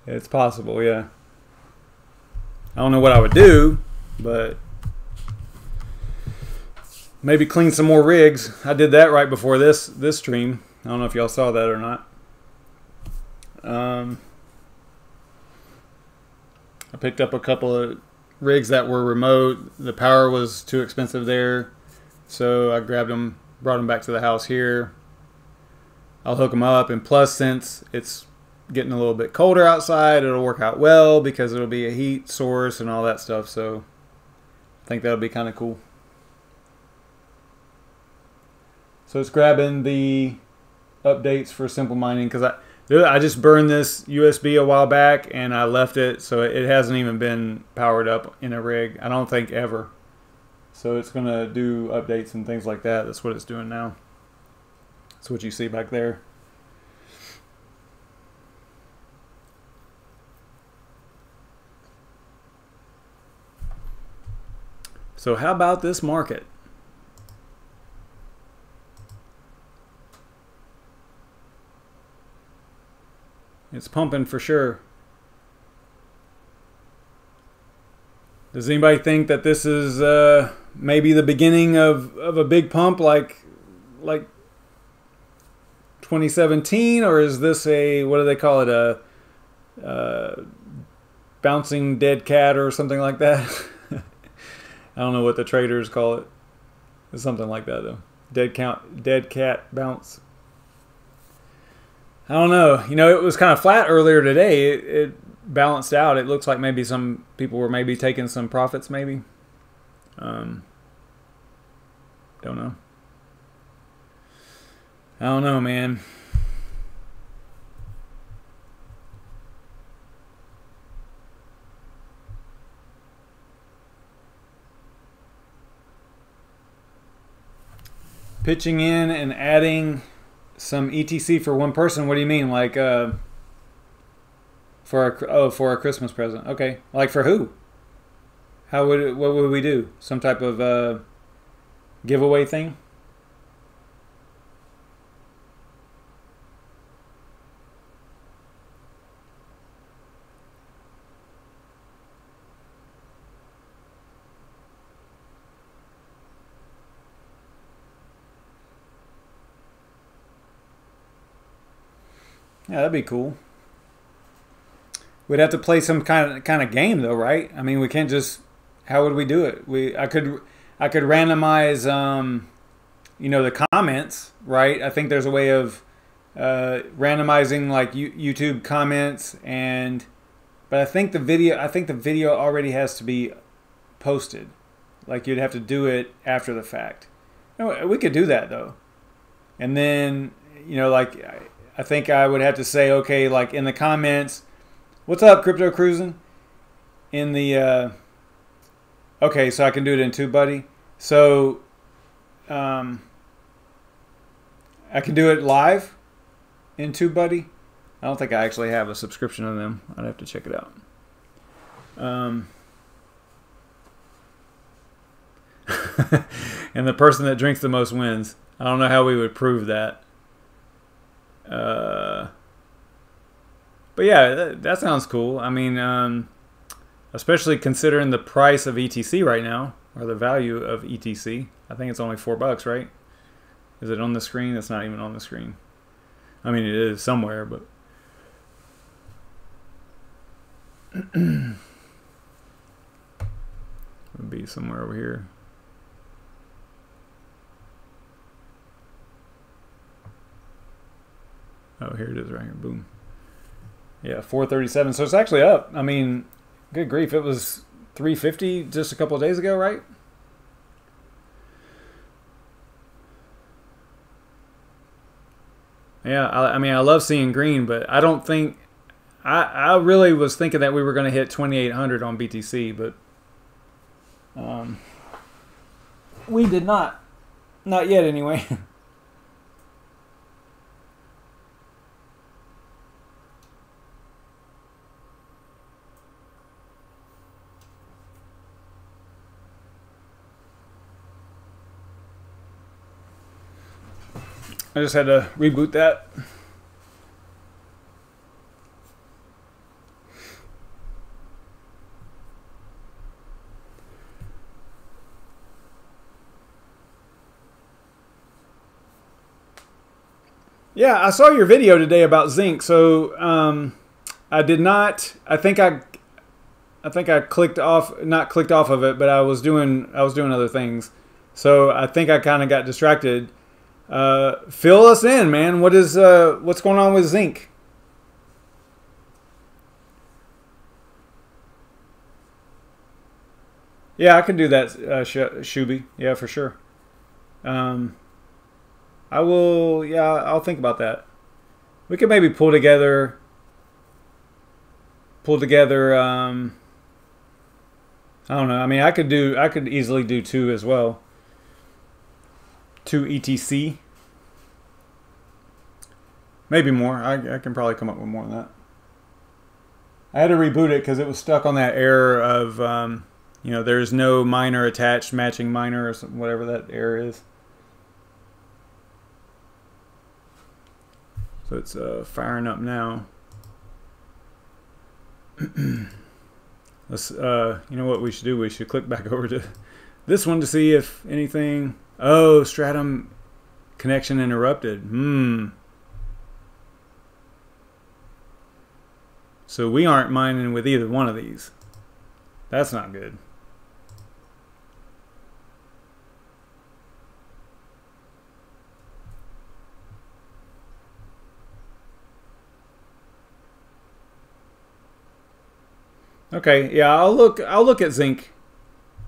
It's possible, yeah. I don't know what I would do, but maybe clean some more rigs. I did that right before this stream. I don't know if y'all saw that or not. I picked up a couple of rigs that were remote. The power was too expensive there, so I grabbed them, brought them back to the house here. I'll hook them up, and plus, since it's getting a little bit colder outside, it'll work out well because it'll be a heat source and all that stuff. So I think that'll be kind of cool. So it's grabbing the updates for Simple Mining because I just burned this USB a while back and I left it, so it hasn't even been powered up in a rig, I don't think, ever. So it's going to do updates and things like that. That's what it's doing now. That's what you see back there. So how about this market? It's pumping for sure. Does anybody think that this is maybe the beginning of a big pump like 2017, or is this a, what do they call it, a bouncing dead cat or something like that? I don't know what the traders call it. It's something like that though. Dead cat bounce. I don't know. You know, it was kind of flat earlier today. It balanced out. It looks like maybe some people were maybe taking some profits maybe. Don't know. I don't know, man. Pitching in and adding some ETC for one person. What do you mean? Like for a Christmas present? Okay. Like for who? What would we do? Some type of giveaway thing? Yeah, that'd be cool. We'd have to play some kind of game though, right? I mean, we can't just. How would we do it? I could randomize, you know, the comments, right? I think there's a way of randomizing like YouTube comments, but I think the video already has to be posted. Like you'd have to do it after the fact. We could do that though, and then you know, like I think I would have to say, okay, like in the comments, what's up, Crypto Cruising? In the okay, so I can do it in TubeBuddy. So I can do it live in TubeBuddy. I don't think I actually have a subscription to them. I'd have to check it out. And the person that drinks the most wins. I don't know how we would prove that. But yeah, that sounds cool. I mean, especially considering the price of ETC right now, or the value of ETC. I think it's only $4, right? Is it on the screen? It's not even on the screen. I mean, it is somewhere, but it would be somewhere over here. Oh, here it is right here. Boom. Yeah, 437. So it's actually up. I mean, good grief. It was 350 just a couple of days ago, right? Yeah, I mean, I love seeing green, but I don't think... I really was thinking that we were going to hit 2,800 on BTC, but we did not. Not yet, anyway. I just had to reboot that. Yeah, I saw your video today about zinc. So I did not. I think I clicked off, not clicked off of it, but I was doing other things. So I think I kind of got distracted. Fill us in, man. What's going on with zinc? Yeah, I can do that, Shuby. Yeah, for sure. I will. Yeah, I'll think about that. We could maybe pull together. I don't know. I mean, I could easily do 2 as well. 2 ETC. Maybe more. I can probably come up with more than that. I had to reboot it because it was stuck on that error of, you know, there's no miner attached, matching miner, or whatever that error is. So it's firing up now. Let's, you know what we should do? We should click back over to this one to see if anything. Oh, Stratum connection interrupted. So we aren't mining with either one of these. That's not good. Okay, yeah, I'll look at zinc.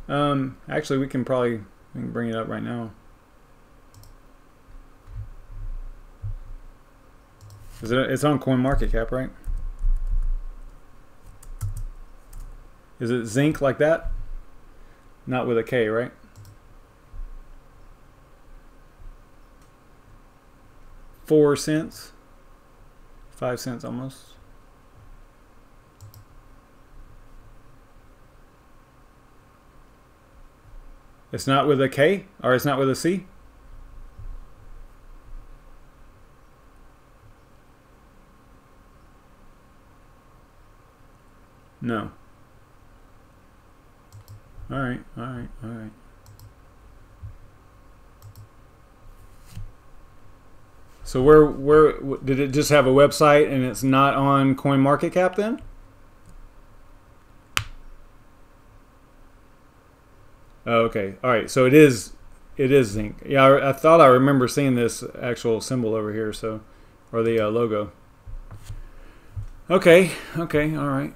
Actually, we can bring it up right now. It's on CoinMarketCap, right? Is it zinc like that? Not with a K, right? $0.04, 5 cents almost. It's not with a K, or it's not with a C? No. All right. So where did it just have a website and it's not on CoinMarketCap then? Oh, okay. All right. So it is zinc. Yeah, I thought I remember seeing this actual symbol over here, so, or the logo. Okay. All right.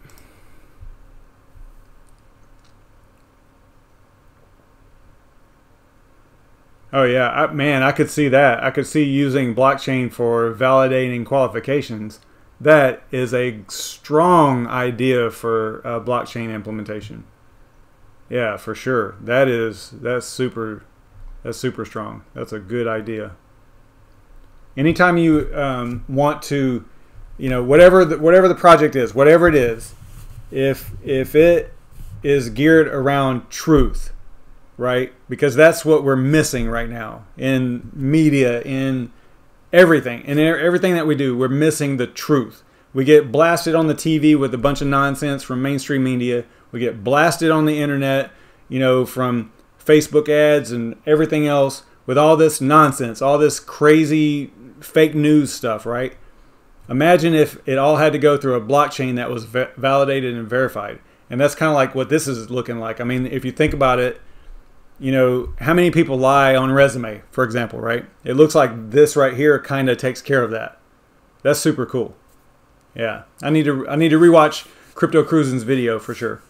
Oh yeah, man, I could see that. I could see using blockchain for validating qualifications. That is a strong idea for blockchain implementation. Yeah, for sure. That's super strong. That's a good idea. Anytime you want to, you know, whatever the project is, whatever it is, if it is geared around truth, right? Because that's what we're missing right now in media, in everything, in everything that we do. We're missing the truth. We get blasted on the TV with a bunch of nonsense from mainstream media. We get blasted on the internet, you know, from Facebook ads and everything else with all this nonsense, all this crazy fake news stuff, right? Imagine if it all had to go through a blockchain that was validated and verified. And that's kind of like what this is looking like. I mean, if you think about it, you know, how many people lie on resume, for example, right? It looks like this right here kind of takes care of that. That's super cool. Yeah, I need to rewatch Crypto Cruisin's video for sure.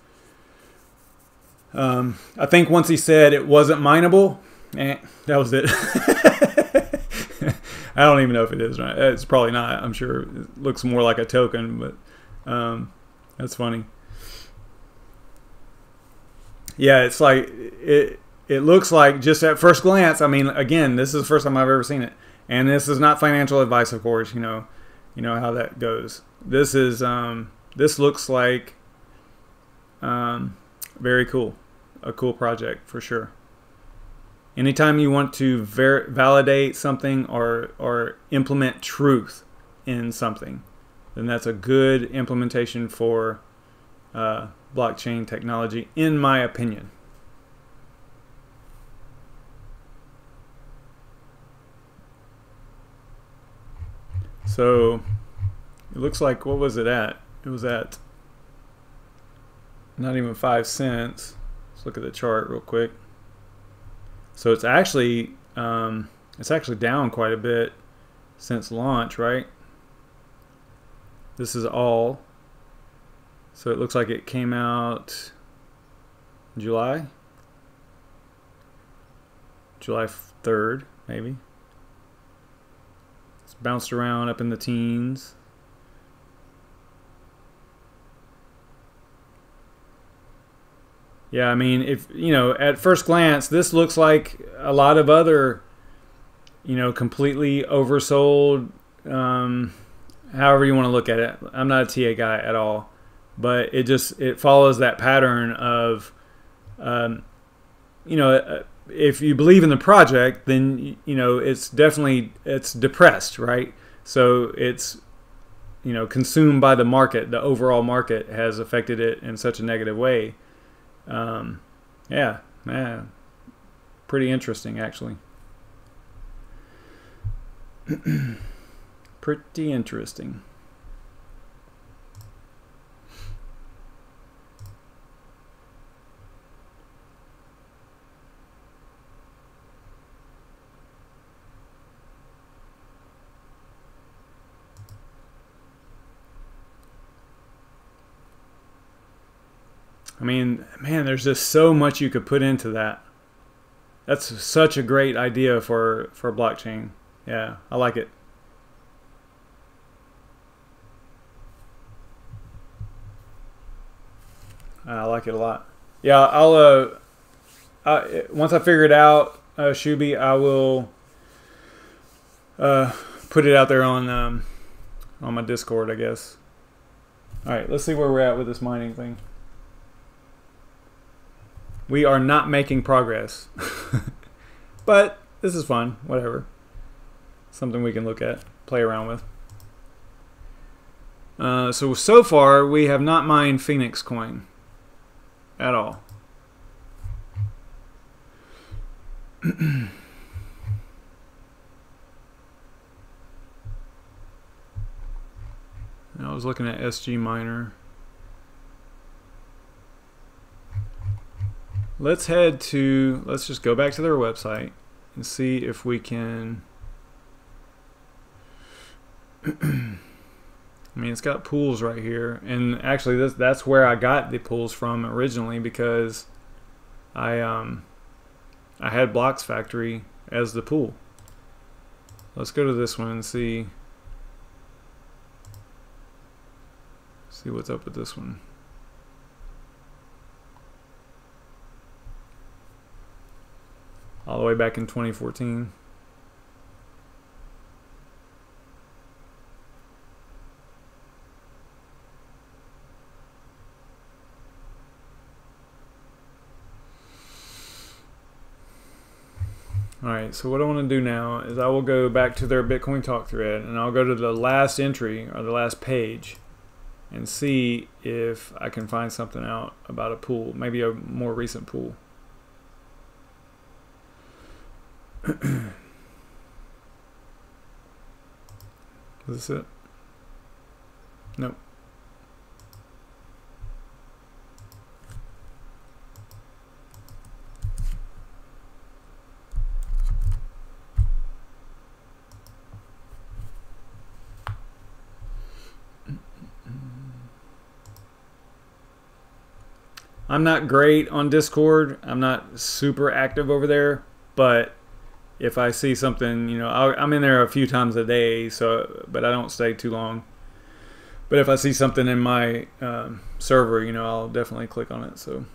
I think once he said it wasn't mineable, that was it. I don't even know if it is. Right? It's probably not. I'm sure it looks more like a token, but that's funny. Yeah, it's like it looks like just at first glance. I mean, again, this is the first time I've ever seen it, and this is not financial advice, of course. You know how that goes. This is this looks like very cool, a cool project for sure. Anytime you want to validate something or implement truth in something, then that's a good implementation for blockchain technology, in my opinion. So it looks like, what was it at? It was at Not even 5 cents. Let's look at the chart real quick. So it's actually down quite a bit since launch, right? This is all. So it looks like it came out July 3rd, maybe. It's bounced around up in the teens. Yeah, I mean, if you know, at first glance, this looks like a lot of other, you know, completely oversold, however you want to look at it. I'm not a TA guy at all, but it follows that pattern of, you know, if you believe in the project, then you know it's depressed, right? So it's, you know, consumed by the market. The overall market has affected it in such a negative way. Yeah, man, pretty interesting actually. Pretty interesting. I mean, man, there's just so much you could put into that. That's such a great idea for a blockchain. Yeah, I like it. I like it a lot. Yeah, I'll once I figure it out, Shuby, I will put it out there on my Discord, I guess. All right, let's see where we're at with this mining thing. We are not making progress. But this is fun, whatever. Something we can look at, play around with. So far, we have not mined Phoenix coin at all. I was looking at SG Miner. Let's just go back to their website and see if we can. I mean, it's got pools right here, and actually that's where I got the pools from originally, because I had Blocks Factory as the pool. Let's go to this one and see what's up with this one. All the way back in 2014. Alright, so what I want to do now is I will go back to their Bitcoin Talk thread, and I'll go to the last entry, or the last page, and see if I can find something out about a pool, maybe a more recent pool. Is this it? Nope. I'm not great on Discord. I'm not super active over there, but if I see something, you know, I'm in there a few times a day, so, but I don't stay too long. But if I see something in my server, you know, I'll definitely click on it. So,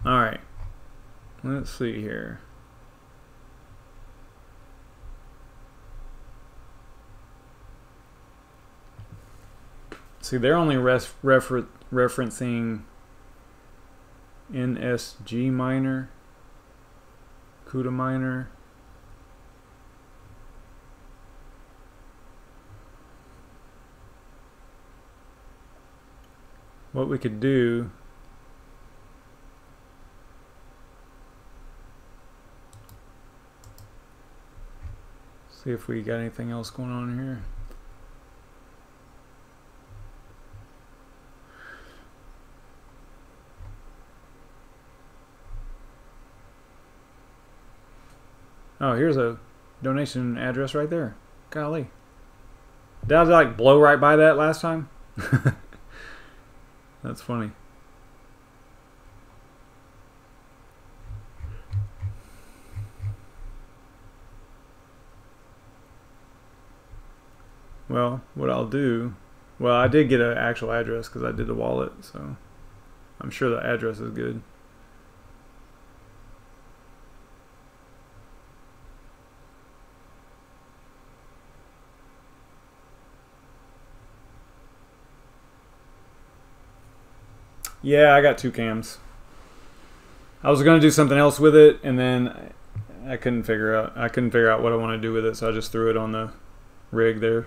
all right, let's see here. See, they're only referencing NSG miner, CUDA miner. What we could do, see if we got anything else going on here. Oh, here's a donation address right there. Golly. Did I like blow right by that last time? That's funny. Well, what I'll do, well, I did get an actual address because I did the wallet, so I'm sure the address is good. Yeah, I got 2 cams. I was going to do something else with it, and then I couldn't figure out what I want to do with it, so I just threw it on the rig there.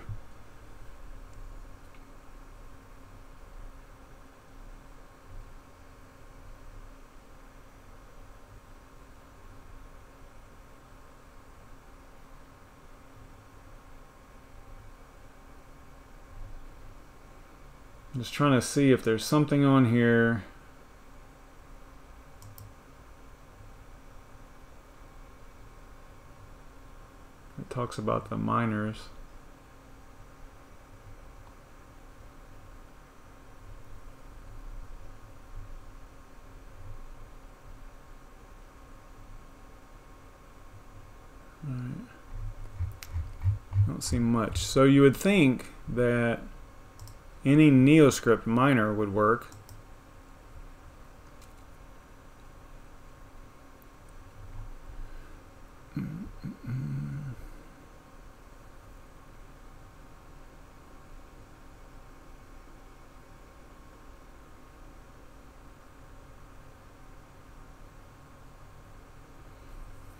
I'm just trying to see if there's something on here. It talks about the miners. All right. I don't see much. So you would think that any NeoScript miner would work.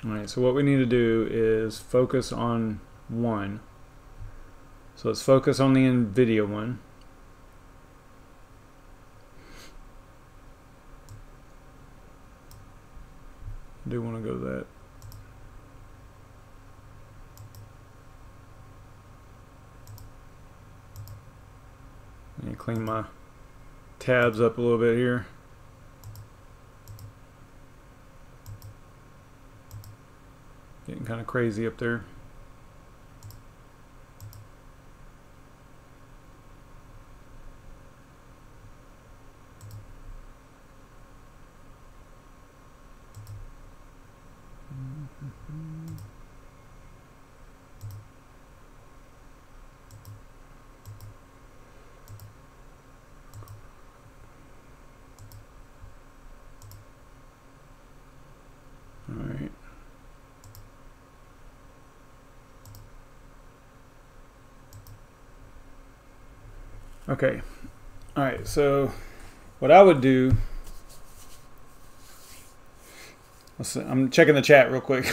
Alright, so what we need to do is focus on one. So let's focus on the NVIDIA one. I do want to go to that. Let me clean my tabs up a little bit here. Getting kind of crazy up there. All right. Okay. All right. So what I would do, let's see, I'm checking the chat real quick.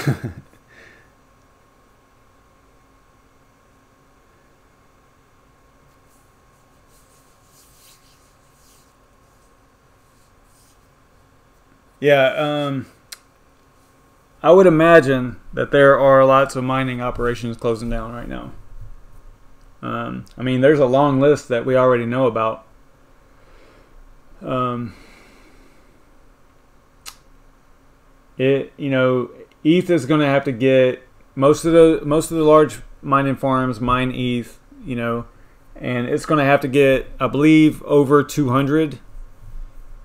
Yeah, I would imagine that there are lots of mining operations closing down right now. I mean, there's a long list that we already know about. You know, ETH is going to have to get most of the large mining farms mine ETH. You know, and it's going to have to get, I believe, over 200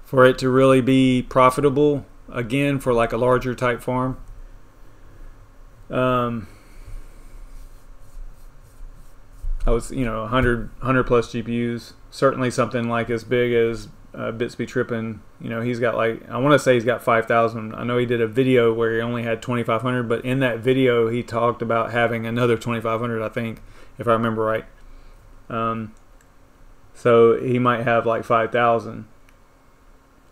for it to really be profitable again for like a larger type farm. I was, you know, 100 plus GPUs, certainly something like as big as Bits Be Trippin'. You know, he's got like, I want to say he's got 5,000. I know he did a video where he only had 2,500, but in that video he talked about having another 2,500, I think, if I remember right. So he might have like 5,000,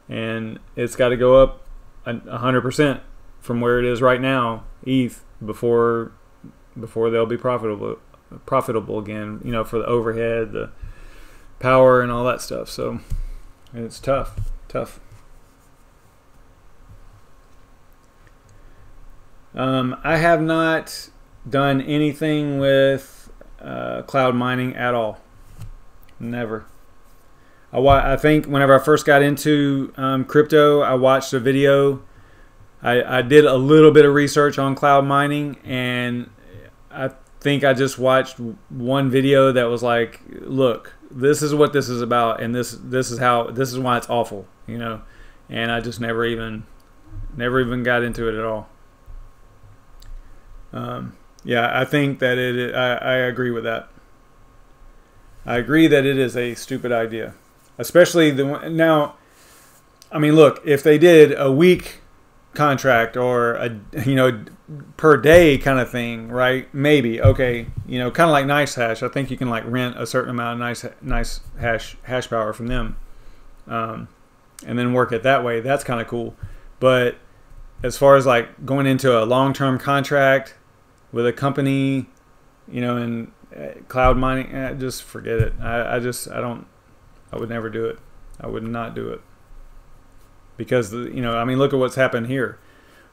and it's got to go up 100% from where it is right now, ETH, before they'll be profitable again, you know, for the overhead, the power, and all that stuff. So it's tough. I have not done anything with cloud mining at all. Never. I think whenever I first got into crypto, I watched a video I did a little bit of research on cloud mining, and I think I just watched one video that was like, look, this is what this is about, and this is why it's awful, you know. And I just never even got into it at all. Yeah, I think that I agree with that. I agree that it is a stupid idea, especially now. I mean, look, if they did a week contract or a per day kind of thing, right? Maybe, okay, kind of like NiceHash. I think you can like rent a certain amount of nice hash power from them, and then work it that way. That's kind of cool. But as far as like going into a long-term contract with a company, and cloud mining, just forget it. I would never do it. I would not do it. Because, I mean, look at what's happened here.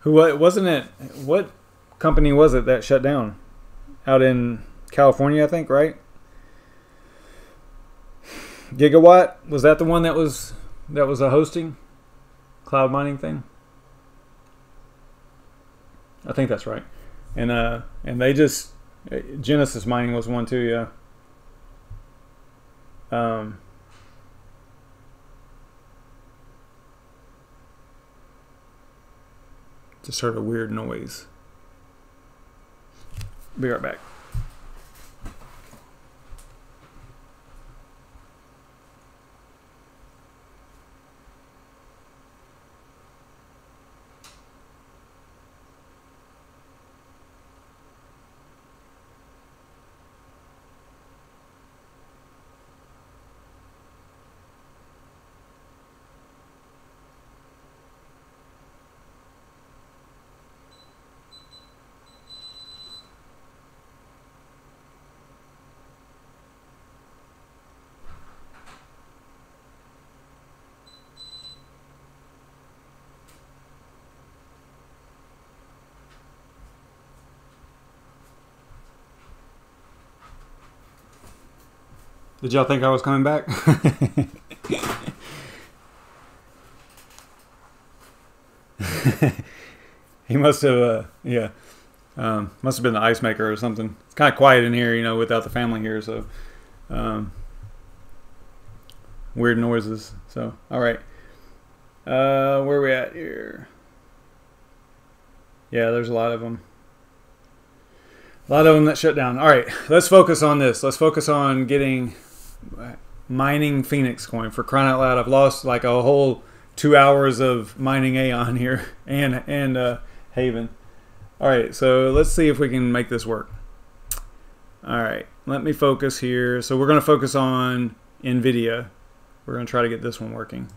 What company was it that shut down? Out in California, I think, right? Gigawatt? Was that the one that was a hosting cloud mining thing? I think that's right. And they just, Genesis Mining was one too, yeah. Just heard a weird noise. Be right back. Did y'all think I was coming back? He must have, yeah. Must have been the ice maker or something. It's kind of quiet in here, without the family here, so weird noises. So, all right. Where are we at here? Yeah, there's a lot of them. A lot of them that shut down. All right, let's focus on this. Let's focus on mining Phoenix coin. For crying out loud, I've lost like a whole 2 hours of mining Aeon here and Haven. All right, so let's see if we can make this work. All right, let me focus here. So we're going to focus on NVIDIA. We're going to try to get this one working.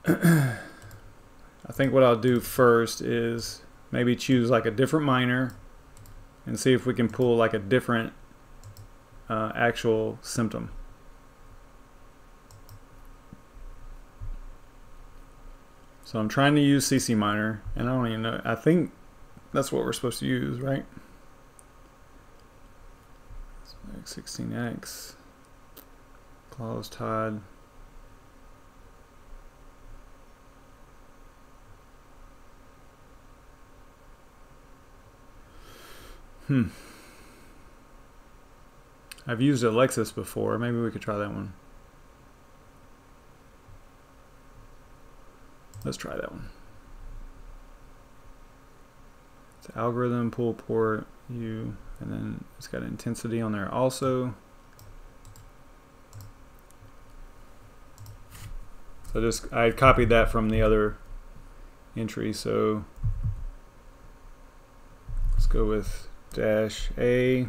I think what I'll do first is maybe choose like a different miner and see if we can pull like a different actual symptom. So I'm trying to use CC Miner, and I don't even know. I think that's what we're supposed to use, right? X16X, Klaus Todd. I've used Alexis before. Maybe we could try that one. Let's try that one. It's algorithm, pull port, and then it's got intensity on there also. So I copied that from the other entry. So let's go with -A,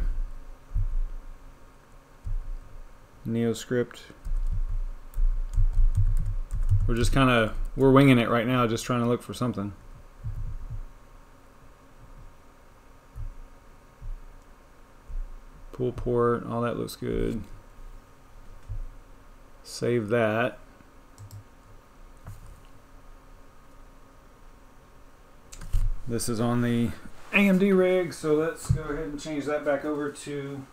NeoScript. We're winging it right now, just trying to look for something. Pull port, all that looks good. Save that. This is on the AMD rig, so let's go ahead and change that back over to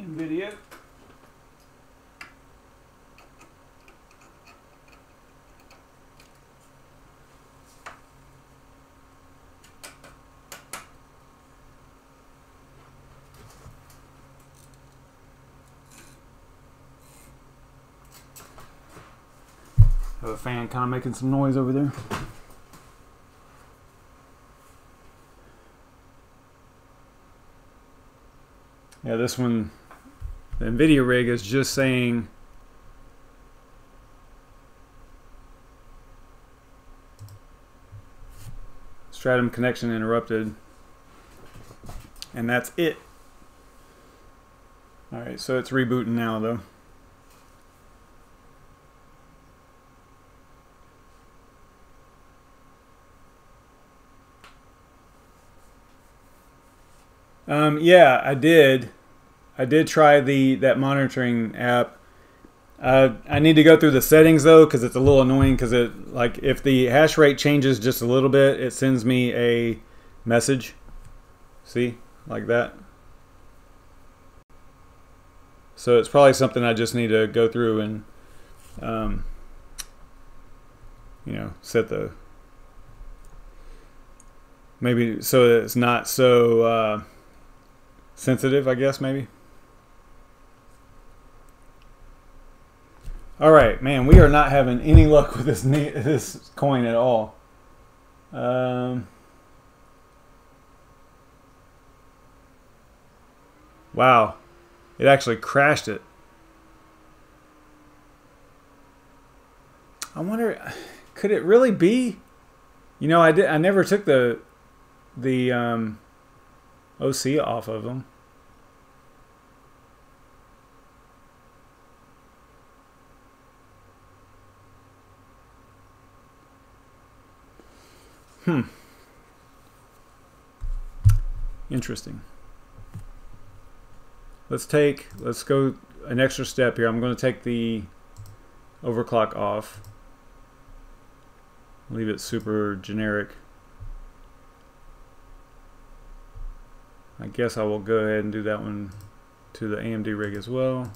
NVIDIA. Have a fan kind of making some noise over there. Yeah, this one, the NVIDIA rig is just saying stratum connection interrupted, and that's it. Alright, so it's rebooting now though. Yeah, I did try that monitoring app. I need to go through the settings though, because it's a little annoying, because it, like, if the hash rate changes just a little bit, it sends me a message. See, like that. So it's probably something I just need to go through and you know, set the, maybe so that it's not so sensitive, I guess, maybe. All right, man, we are not having any luck with this coin at all. Wow, it actually crashed it. I wonder, could it really be? You know, I never took the OC off of them. Interesting. Let's go an extra step here. I'm going to take the overclock off. Leave it super generic. I guess I will go ahead and do that one to the AMD rig as well.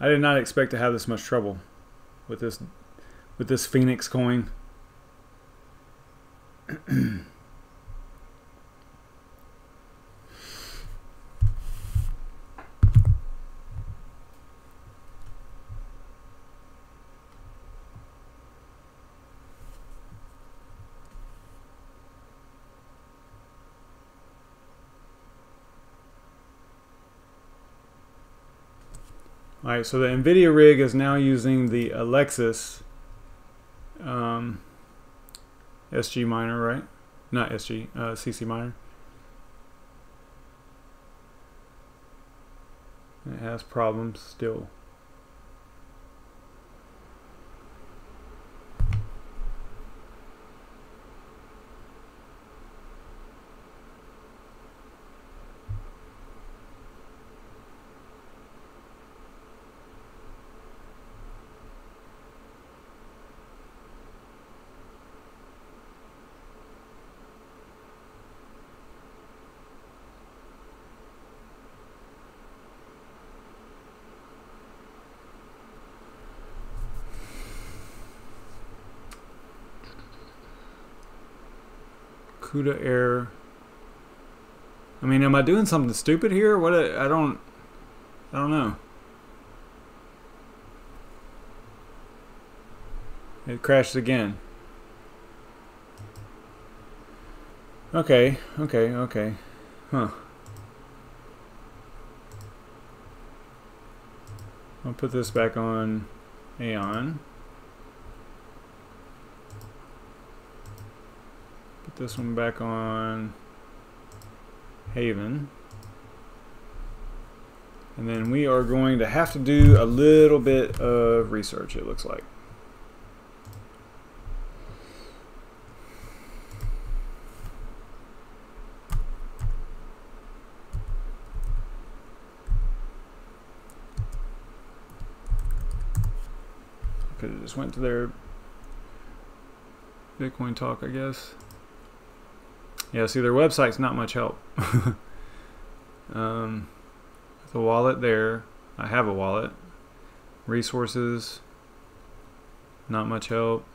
I did not expect to have this much trouble with this Phoenix coin. Alright, so the NVIDIA rig is now using the Alexis SG miner, right? Not SG, CC miner. It has problems still. CUDA error. I mean, am I doing something stupid here? What? I don't know. It crashed again. Okay. Huh. I'll put this back on Aeon. Put this one back on Haven. And then we are going to have to do a little bit of research, it looks like. Could have just went to their Bitcoin talk, I guess. Yeah, see, their website's not much help. The wallet there, I have a wallet. Resources, not much help.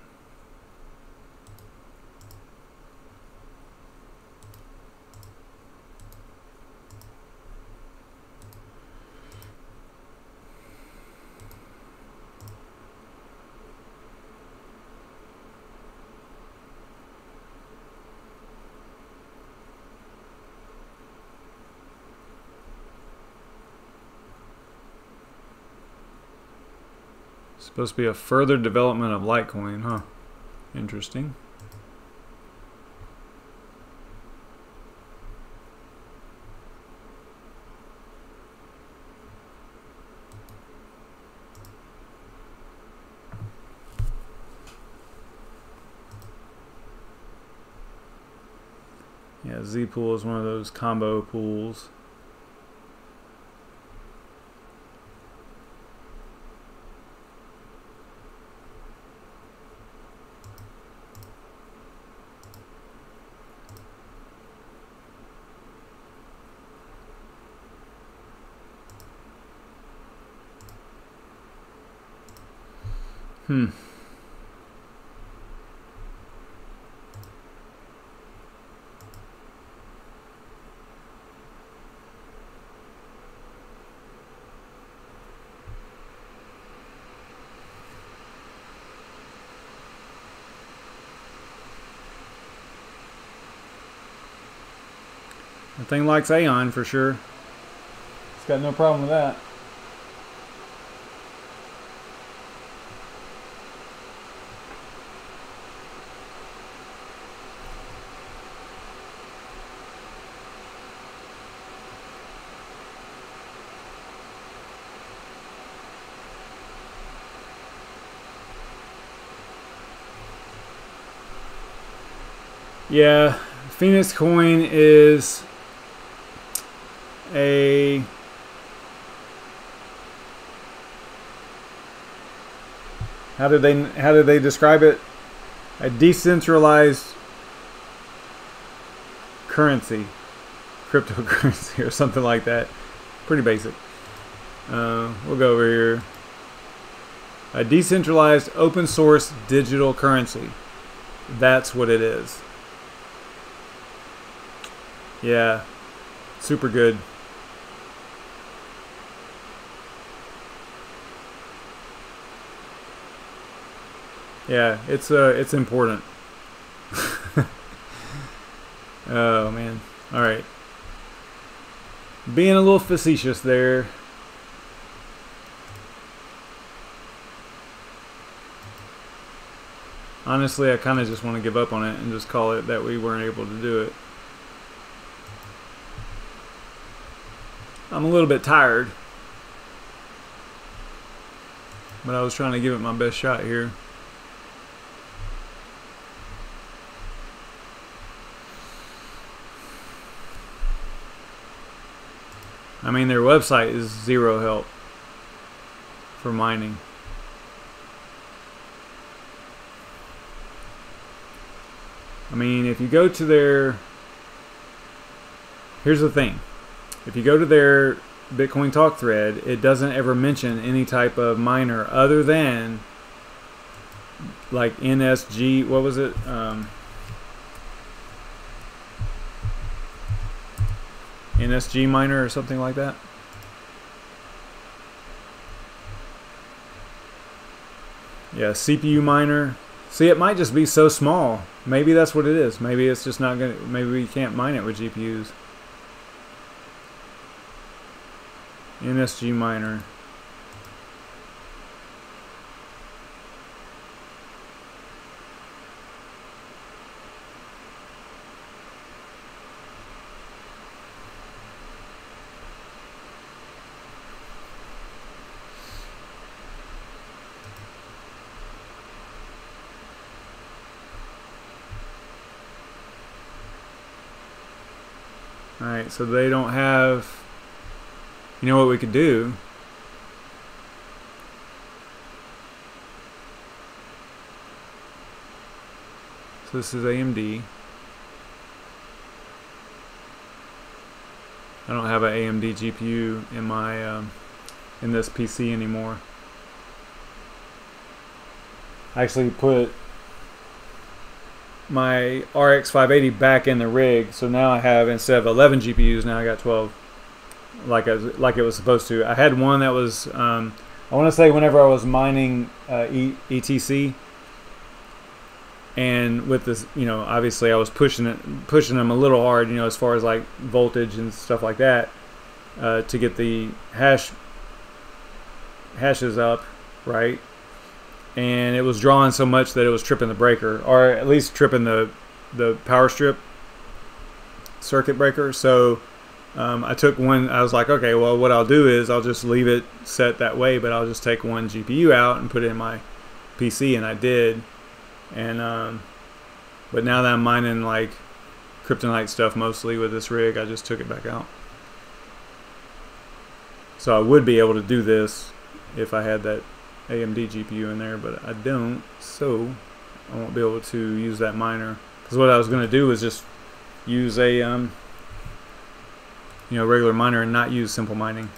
Supposed to be a further development of Litecoin, huh? Interesting. Yeah, Z pool is one of those combo pools. The thing likes Aeon for sure. It's got no problem with that. Yeah, Phoenix Coin is a how did they describe it? A decentralized currency, cryptocurrency or something like that. Pretty basic. We'll go over here. A decentralized open source digital currency. That's what it is. Yeah, super good. Yeah, it's important. Oh man. All right. Being a little facetious there. Honestly, I kind of just want to give up on it and just call it that we weren't able to do it. I'm a little bit tired, but I was trying to give it my best shot here. I mean, their website is zero help for mining. I mean, if you go to their... Here's the thing. If you go to their Bitcoin Talk thread, it doesn't ever mention any type of miner other than like NSG, what was it? NSG miner or something like that. Yeah, CPU miner. See, it might just be so small. Maybe that's what it is. Maybe it's just not gonna, maybe we can't mine it with GPUs. NSG miner. Alright, so they don't have... You know what we could do? So this is AMD. I don't have an AMD GPU in my in this PC anymore. actually put my RX 580 back in the rig, so now I have, instead of 11 GPUs, now I got 12, like it was supposed to. I had one that was I want to say whenever I was mining ETC, and with this, you know, obviously I was pushing them a little hard, you know, as far as like voltage and stuff like that, to get the hashes up, right? And it was drawing so much that it was tripping the breaker, or at least tripping the power strip circuit breaker. So I took one. I was like, okay, well, what I'll do is I'll just leave it set that way, but I'll just take one GPU out and put it in my PC, and I did. And but now that I'm mining like kryptonite stuff mostly with this rig, I just took it back out. So I would be able to do this if I had that AMD GPU in there, but I don't, so I won't be able to use that miner. Because what I was going to do was just use a you know, regular miner and not use simple mining.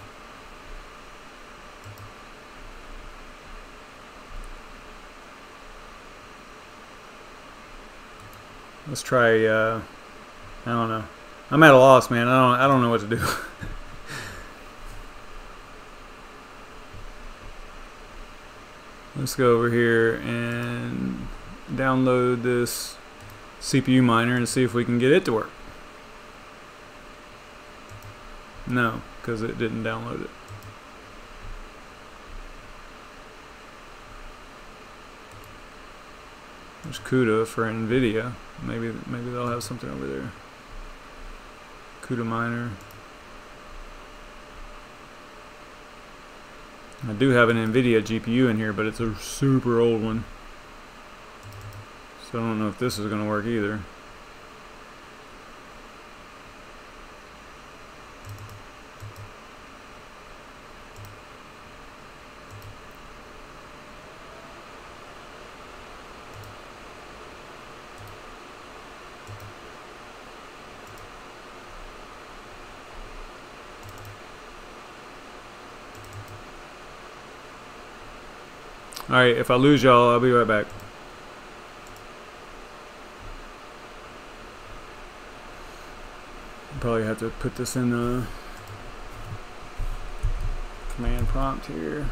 Let's try. I don't know. I'm at a loss, man. I don't know what to do. Let's go over here and download this CPU miner and see if we can get it to work. No, because it didn't download it. There's CUDA for NVIDIA. Maybe they'll have something over there. CUDA miner. I do have an NVIDIA GPU in here, but it's a super old one. So I don't know if this is going to work either. Alright, if I lose y'all, I'll be right back. Probably have to put this in the command prompt here.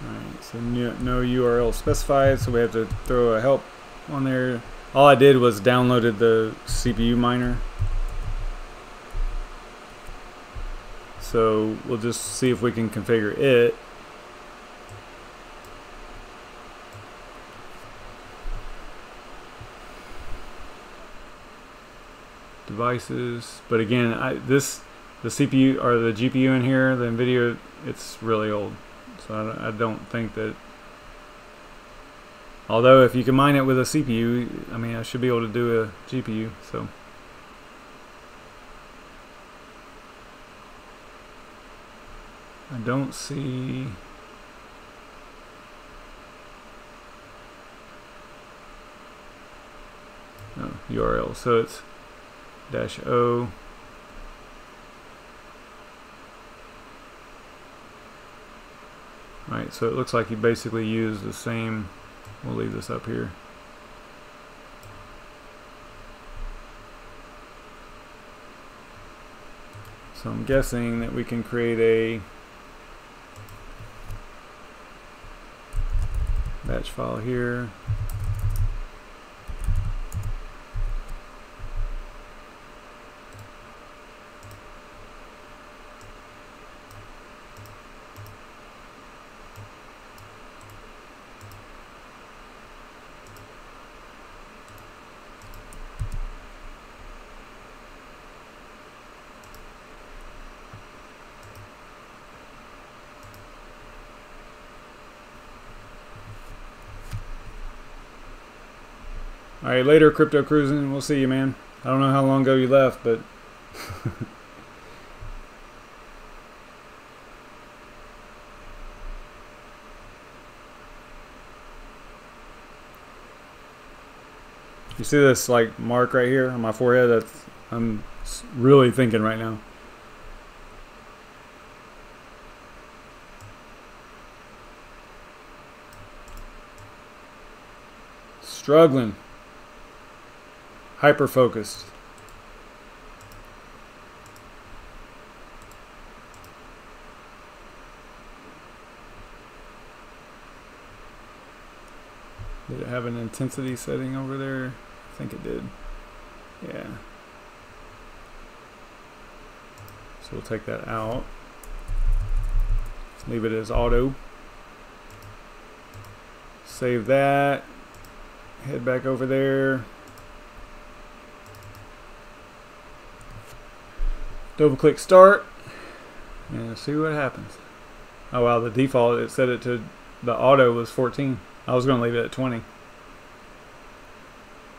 Alright, so no URL specified, so we have to throw a help on there. All I did was downloaded the CPU miner. So we'll just see if we can configure it. Devices, but again, the CPU or the GPU in here, the NVIDIA, it's really old. So I don't think that. Although if you can mine it with a CPU, I mean, I should be able to do a GPU. So I don't see. Oh, URL. So it's -o. Alright, so it looks like you basically use the same. We'll leave this up here. So I'm guessing that we can create a batch file here. Alright, later, Crypto Cruising. We'll see you, man. I don't know how long ago you left, but you see this like mark right here on my forehead? I'm It's really thinking right now. Struggling. Hyper focused. Did it have an intensity setting over there? I think it did. Yeah. So we'll take that out. Leave it as auto. Save that. Head back over there. Double click start and see what happens. Oh wow, the default, it set it to the auto was 14. I was going to leave it at 20.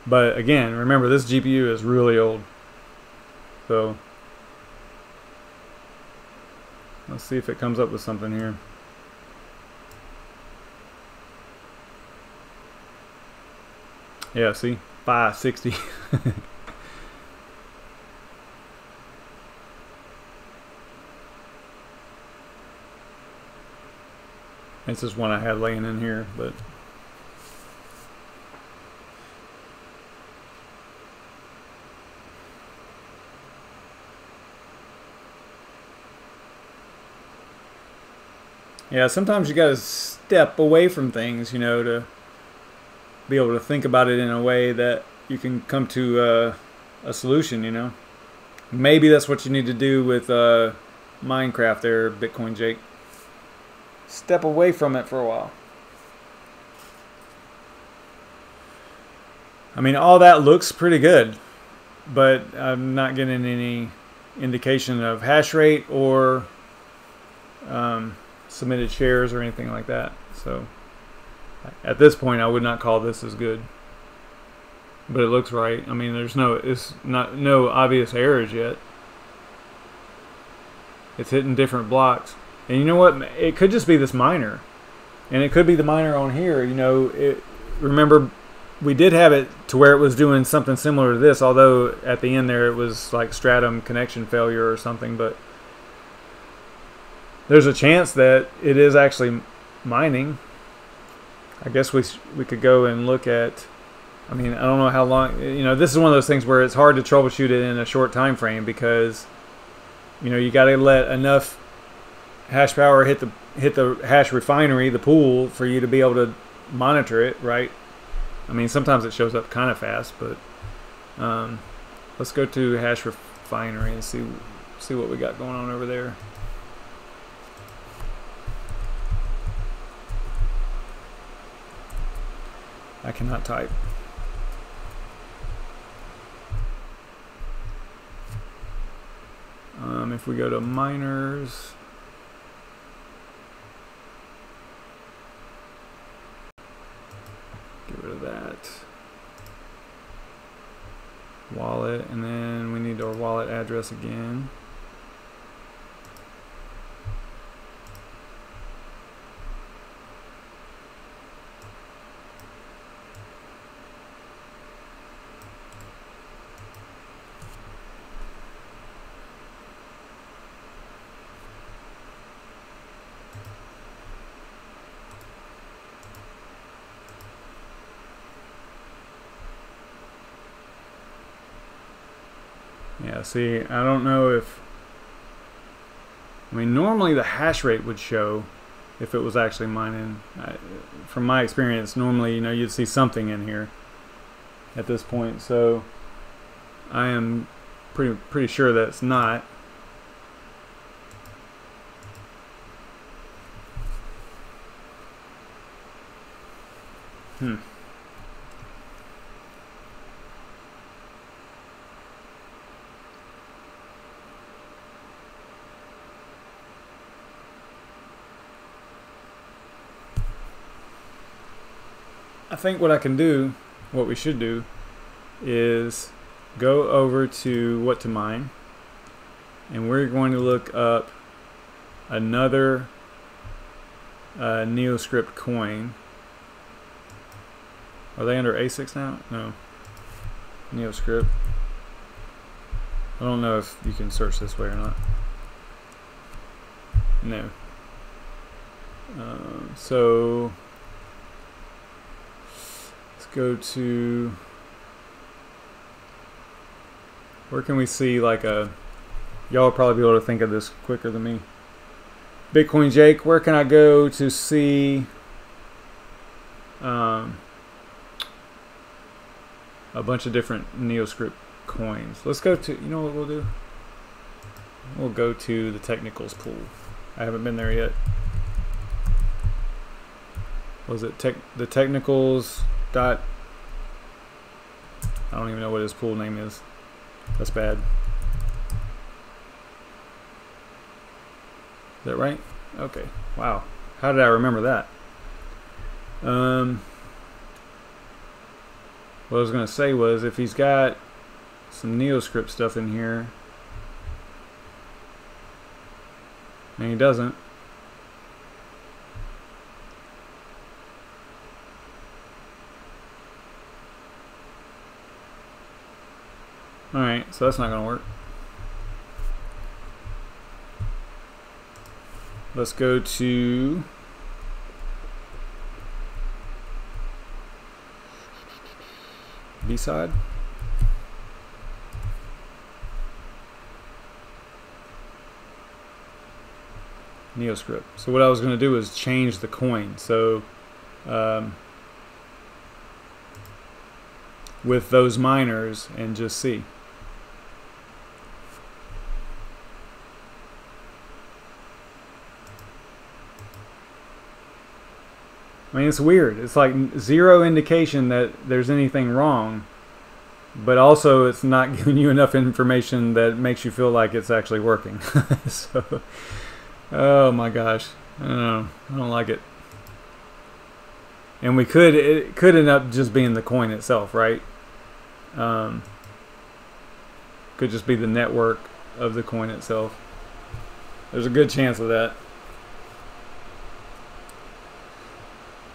But again, remember this GPU is really old. So let's see if it comes up with something here. Yeah, see? 560. It's just one I had laying in here, but yeah, sometimes you gotta step away from things, you know, to be able to think about it in a way that you can come to a solution, you know. Maybe that's what you need to do with Minecraft there, Bitcoin Jake. Step away from it for a while. I mean, all that looks pretty good, but I'm not getting any indication of hash rate or submitted shares or anything like that. So at this point, I would not call this as good, but it looks right. I mean, there's no obvious errors yet. It's hitting different blocks. And you know what? It could just be this miner. And it could be the miner on here. You know, remember, we did have it to where it was doing something similar to this, although at the end there it was like stratum connection failure or something. But there's a chance that it is actually mining. I guess we could go and look at, I mean, I don't know how long, you know, this is one of those things where it's hard to troubleshoot it in a short time frame because, you know, you got to let enough hash power hit the hash refinery, the pool, for you to be able to monitor it, right? I mean, sometimes it shows up kind of fast, but let's go to hash refinery and see what we got going on over there. I cannot type. If we go to miners, get rid of that. Wallet, and then we need our wallet address again. Yeah, see, I don't know if, I mean, normally the hash rate would show if it was actually mining. From my experience, normally, you know, you'd see something in here at this point. So I am pretty sure that it's not. I think what I can do, what we should do, is go over to what to mine, and we're going to look up another Neoscript coin. Are they under ASICs now? No. Neoscript. I don't know if you can search this way or not. No. So let's go to, where can we see like a, y'all will probably be able to think of this quicker than me. Bitcoin Jake, where can I go to see a bunch of different Neoscript coins? Let's go to, you know what we'll do? We'll go to the technicals pool. I haven't been there yet. Was it the technicals dot? I don't even know what his pool name is. That's bad. Is that right? Okay. Wow. How did I remember that? What I was going to say was, if he's got some Neoscript stuff in here, and he doesn't, alright, so that's not going to work. Let's go to B-side. Neoscript. So what I was going to do is change the coin. So with those miners and just see. I mean, it's weird. It's like zero indication that there's anything wrong, but also it's not giving you enough information that makes you feel like it's actually working. So, oh my gosh, I don't know. I don't like it. And it could end up just being the coin itself, right? Could just be the network of the coin itself. There's a good chance of that.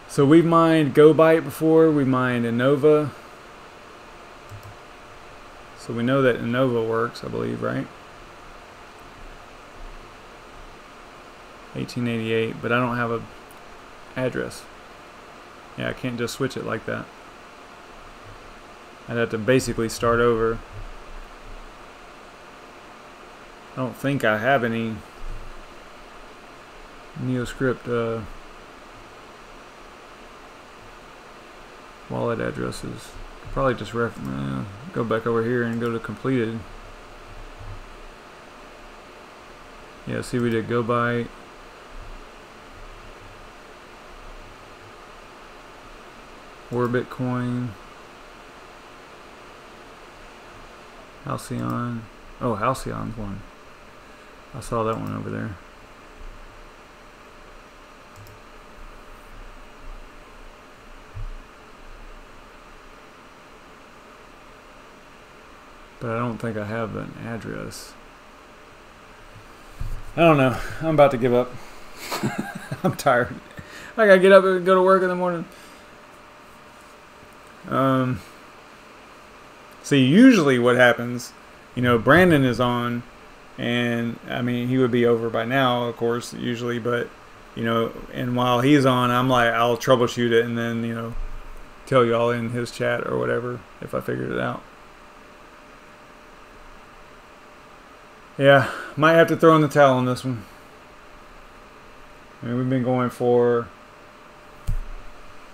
So we've mined GoByte before, we mined Innova. So we know that Innova works, I believe, right? 1888, but I don't have a address. Yeah, I can't just switch it like that. I'd have to basically start over. I don't think I have any Neoscript wallet addresses. Probably just go back over here and go to completed. Yeah, see, we did GoByte. Bitcoin. Halcyon. Oh, Halcyon's one. I saw that one over there. But I don't think I have an address. I don't know. I'm about to give up. I'm tired. I gotta get up and go to work in the morning. See, usually what happens, you know, Brandon is on, and I mean, he would be over by now, of course, usually, but, you know, and while he's on, I'm like, I'll troubleshoot it and then, you know, tell y'all in his chat or whatever if I figured it out. Yeah, might have to throw in the towel on this one. I mean, we've been going for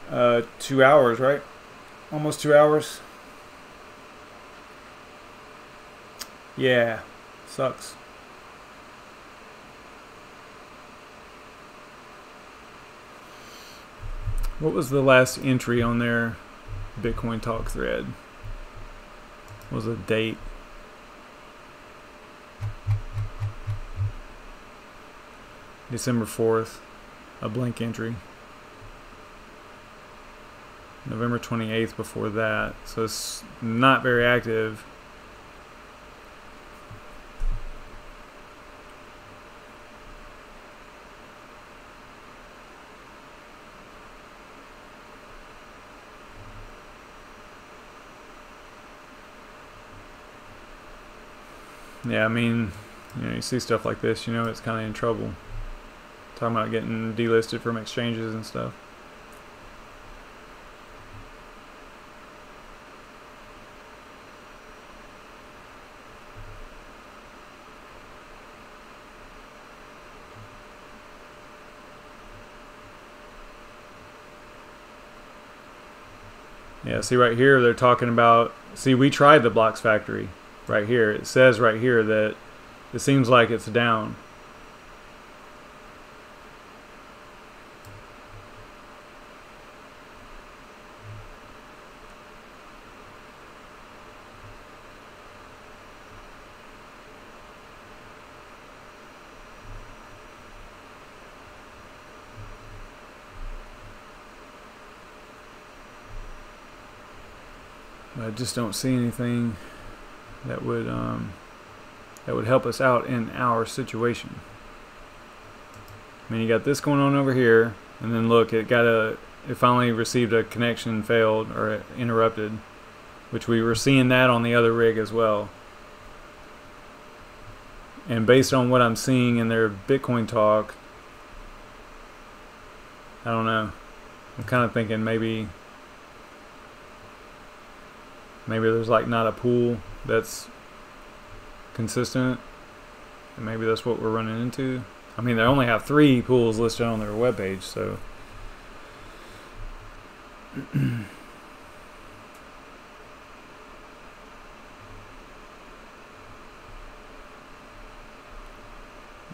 2 hours, right? Almost 2 hours. Yeah, sucks. What was the last entry on their Bitcoin Talk thread? What was the date? December 4th, a blank entry. November 28th before that, so it's not very active. Yeah, I mean, you know, you see stuff like this, you know, it's kind of in trouble. Talking about getting delisted from exchanges and stuff. Yeah, see right here, they're talking about, see, we tried the Blocks Factory right here. It says right here that it seems like it's down. I just don't see anything that would help us out in our situation. I mean, you got this going on over here, and then look, it finally received a connection failed or interrupted, which we were seeing that on the other rig as well. And based on what I'm seeing in their Bitcoin talk, I don't know. I'm kind of thinking maybe there's like not a pool that's consistent, and maybe that's what we're running into. I mean, they only have 3 pools listed on their webpage, so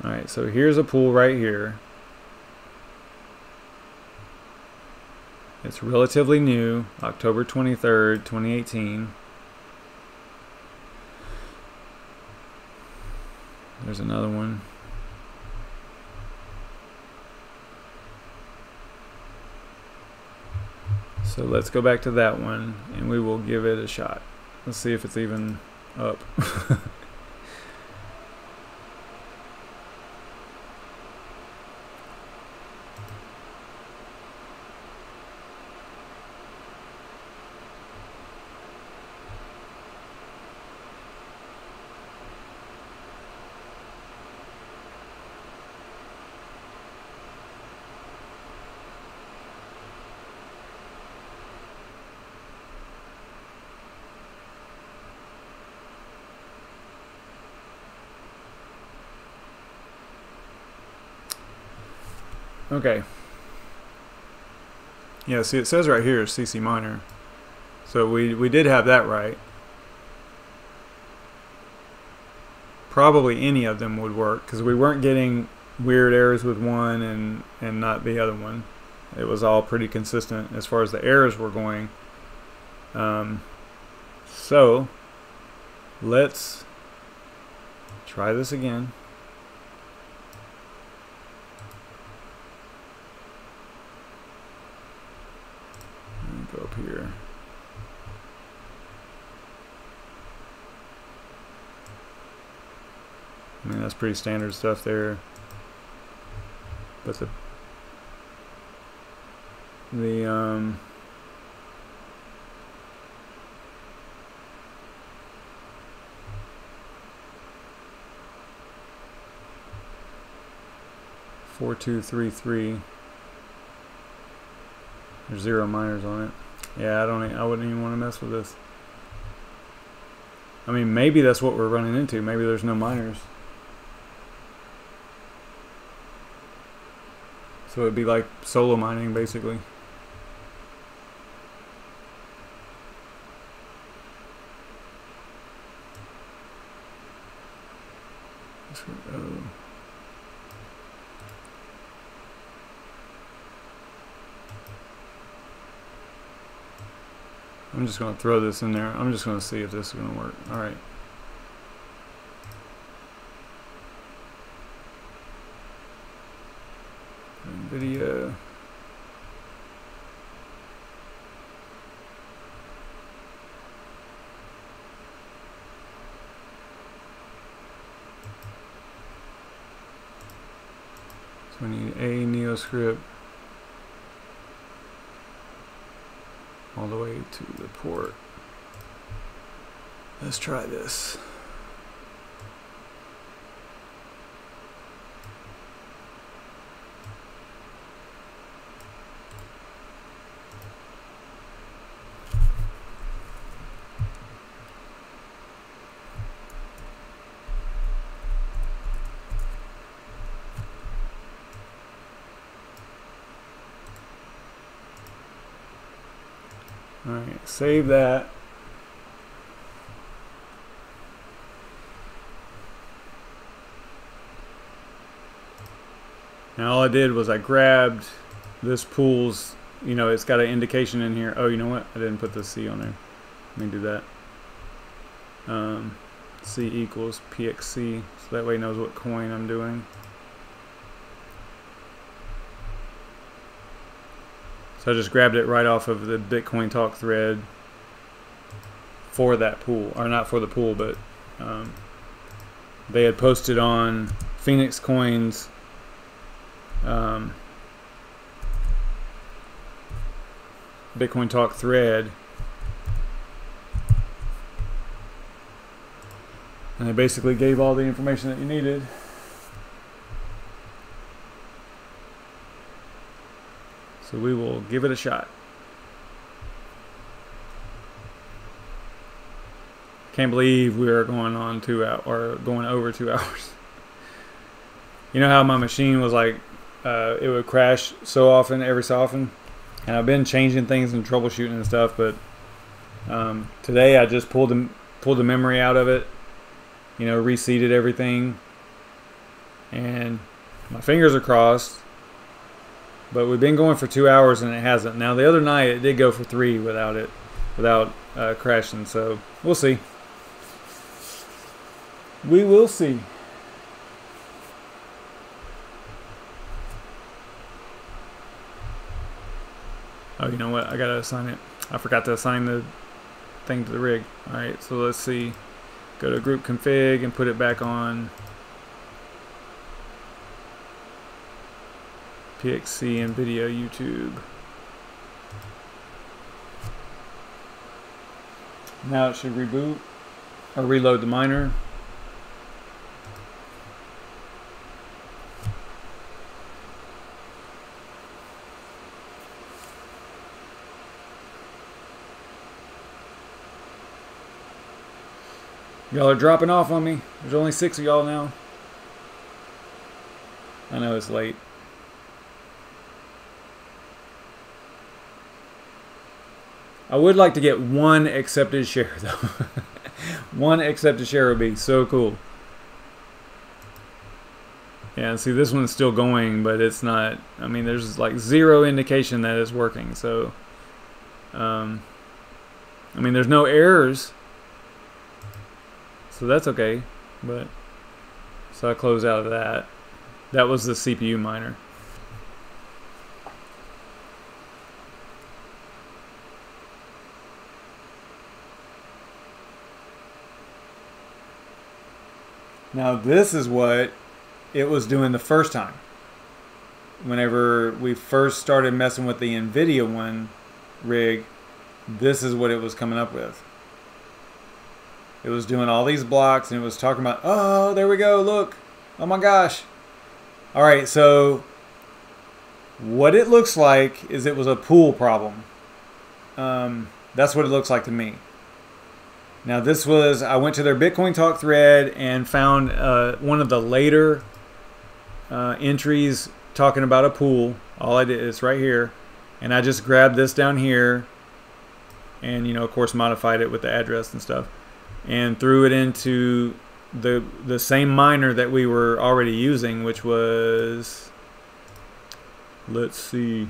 alright, so here's a pool right here. It's relatively new, October 23rd, 2018. There's another one. So let's go back to that one and we will give it a shot. Let's see if it's even up. Okay. Yeah, see, it says right here CC Miner. So we did have that right. Probably any of them would work because we weren't getting weird errors with one and not the other one. It was all pretty consistent as far as the errors were going. So let's try this again. Go up here. I mean, that's pretty standard stuff there. But the 4233. There's 0 miners on it. Yeah, I wouldn't even want to mess with this. I mean, maybe that's what we're running into. Maybe there's no miners. So it'd be like solo mining, basically. I'm just going to throw this in there. I'm just going to see if this is going to work. Alright. Video. So we need a NeoScript all the way to the port. Let's try this. Alright, save that. Now all I did was I grabbed this pool's, you know, it's got an indication in here. Oh, you know what? I didn't put the C on there. Let me do that. C equals PXC, so that way it knows what coin I'm doing. So I just grabbed it right off of the Bitcoin Talk thread for that pool, or not for the pool, but they had posted on Phoenix Coin's Bitcoin Talk thread, and I basically gave all the information that you needed. So we will give it a shot. Can't believe we are going on 2 hours, or going over 2 hours. You know how my machine was like, it would crash so often, every so often, and I've been changing things and troubleshooting and stuff, but today I just pulled the memory out of it, you know, reseated everything, and my fingers are crossed. But we've been going for 2 hours and it hasn't. Now the other night it did go for 3 without crashing. So we'll see. We will see. Oh, you know what? I gotta assign it. I forgot to assign the thing to the rig. All right. So let's see. Go to group config and put it back on PXC and video YouTube. Now it should reboot or reload the miner. Y'all are dropping off on me. There's only 6 of y'all now. I know it's late. I would like to get 1 accepted share though. 1 accepted share would be so cool. Yeah, see this one's still going, but it's not, I mean there's like 0 indication that it's working, so I mean there's no errors, so that's okay. But so I close out of that. That was the CPU miner. Now this is what it was doing the first time. Whenever we first started messing with the NVIDIA one rig, this is what it was coming up with. It was doing all these blocks and it was talking about, oh, there we go, look, oh my gosh. All right, so what it looks like is it was a pool problem. That's what it looks like to me. Now this was, I went to their Bitcoin Talk thread and found one of the later entries talking about a pool. All I did is right here, and I just grabbed this down here and, you know, of course modified it with the address and stuff and threw it into the same miner that we were already using, which was, let's see,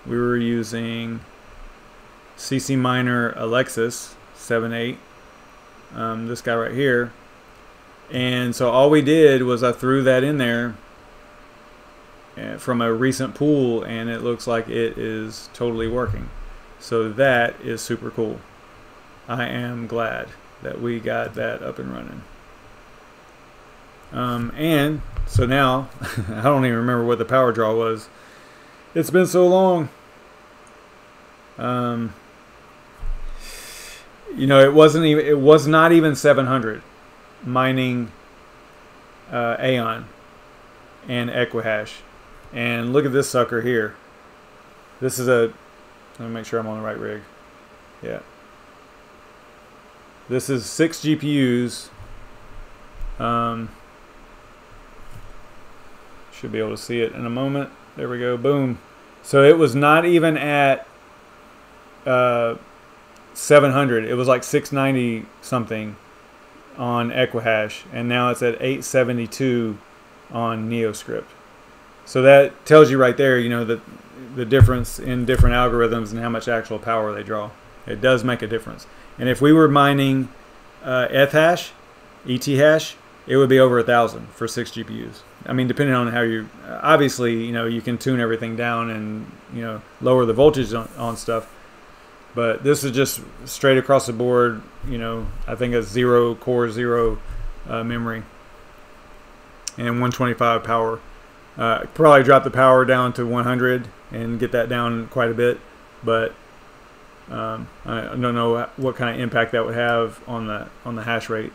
we were using CC Miner Alexis 7.8, this guy right here. And so all we did was I threw that in there from a recent pool, and it looks like it is totally working. So that is super cool. I am glad that we got that up and running. And so now, I don't even remember what the power draw was. It's been so long. You know, it was not even 700 mining Aeon and Equihash. And look at this sucker here. This is a, let me make sure I'm on the right rig. Yeah. This is 6 GPUs. Should Should be able to see it in a moment. There we go, boom. So it was not even at 700. It was like 690 something on Equihash, and now it's at 872 on NeoScript. So that tells you right there, you know, that the difference in different algorithms and how much actual power they draw. It does make a difference. And if we were mining ETH hash, it would be over 1,000 for 6 GPUs. I mean, depending on how you, obviously, you know, you can tune everything down and, you know, lower the voltage on stuff. But this is just straight across the board, you know, I think a 0 core 0 memory and 125 power. Probably drop the power down to 100 and get that down quite a bit, but I don't know what kind of impact that would have on the hash rate.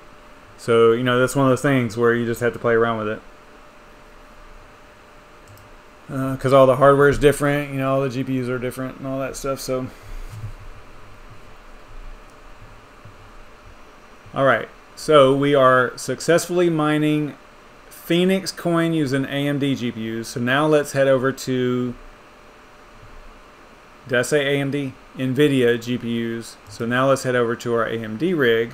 So, you know, that's one of those things where you just have to play around with it. Because all the hardware is different, you know, all the GPUs are different and all that stuff. So, all right, so we are successfully mining Phoenix coin using AMD GPUs. So now let's head over to, did I say AMD? NVIDIA GPUs. So now let's head over to our AMD rig,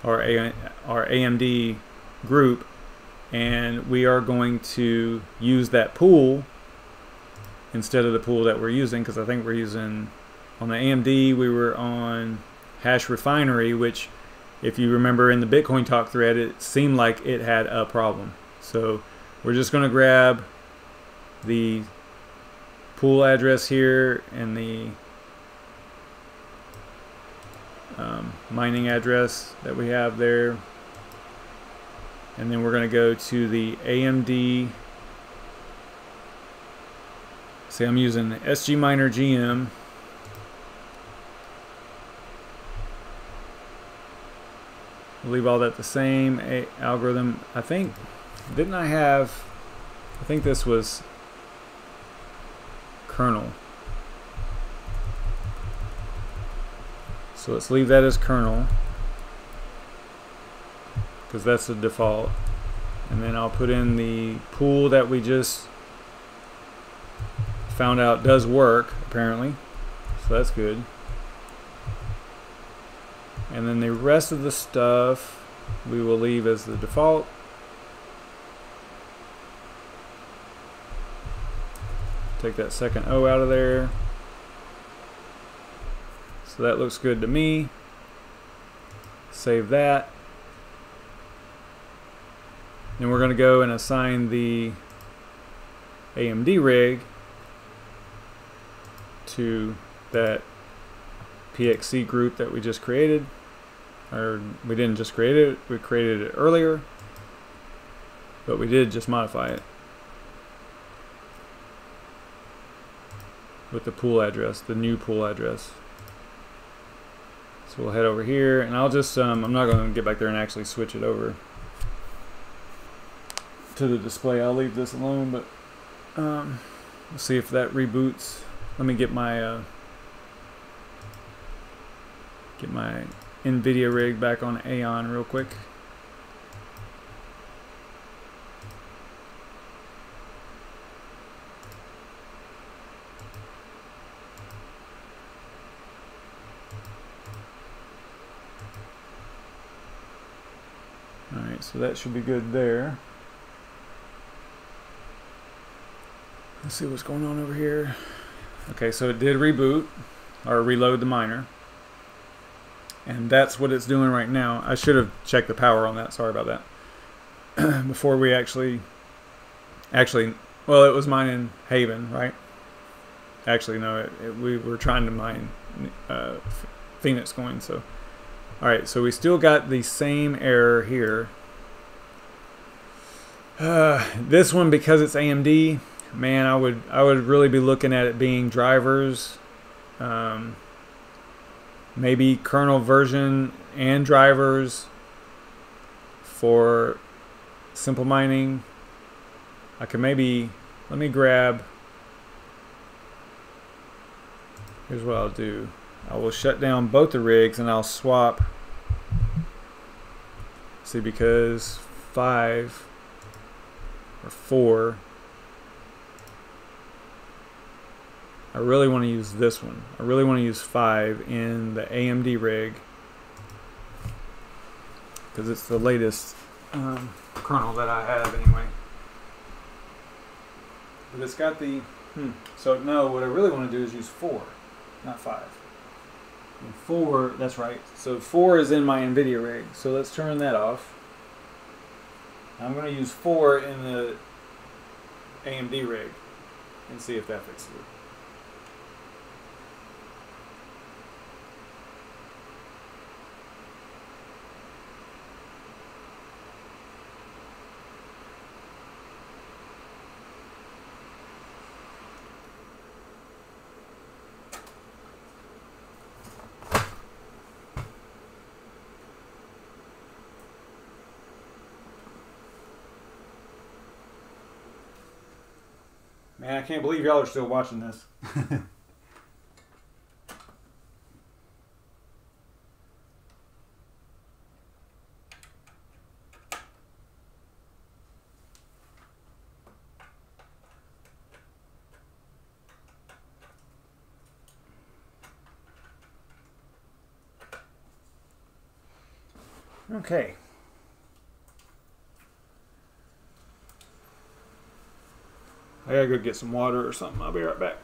our AMD group, and we are going to use that pool instead of the pool that we're using, because I think we're using, on the AMD, we were on Hash Refinery, which, if you remember in the Bitcoin Talk thread, it seemed like it had a problem. So we're just going to grab the pool address here and the mining address that we have there. And then we're going to go to the AMD. See, I'm using SG Miner GM. We'll leave all that the same. Algorithm, I think, didn't I have, I think this was kernel. So let's leave that as kernel, because that's the default. And then I'll put in the pool that we just found out does work, apparently. So that's good. And then the rest of the stuff we will leave as the default. Take that second O out of there. So that looks good to me. Save that. Then we're going to go and assign the AMD rig to that PXC group that we just created. Or we didn't just create it, we created it earlier, but we did just modify it with the pool address, the new pool address. So we'll head over here, and I'll just, I'm not going to get back there and actually switch it over to the display. I'll leave this alone, but we'll see if that reboots. Let me get my NVIDIA rig back on Aeon real quick. Alright, so that should be good there. Let's see what's going on over here. Okay, so it did reboot or reload the miner. And that's what it's doing right now. I should have checked the power on that. Sorry about that. Before we actually, well, it was mining Haven, right? Actually, no, we were trying to mine Phoenix coin. So, all right, so we still got the same error here. This one, because it's AMD, man, I would really be looking at it being drivers. Maybe kernel version and drivers for simple mining. I could maybe, let me grab, here's what I'll do. I will shut down both the rigs and I'll swap. See, because 5 or 4 I really want to use this one. I really want to use 5 in the AMD rig because it's the latest kernel that I have anyway. But it's got the, so no, what I really want to do is use 4, not 5. And 4, that's right. So 4 is in my NVIDIA rig. So let's turn that off. I'm going to use 4 in the AMD rig and see if that fixes it. Man, I can't believe y'all are still watching this. Okay. I gotta go get some water or something. I'll be right back.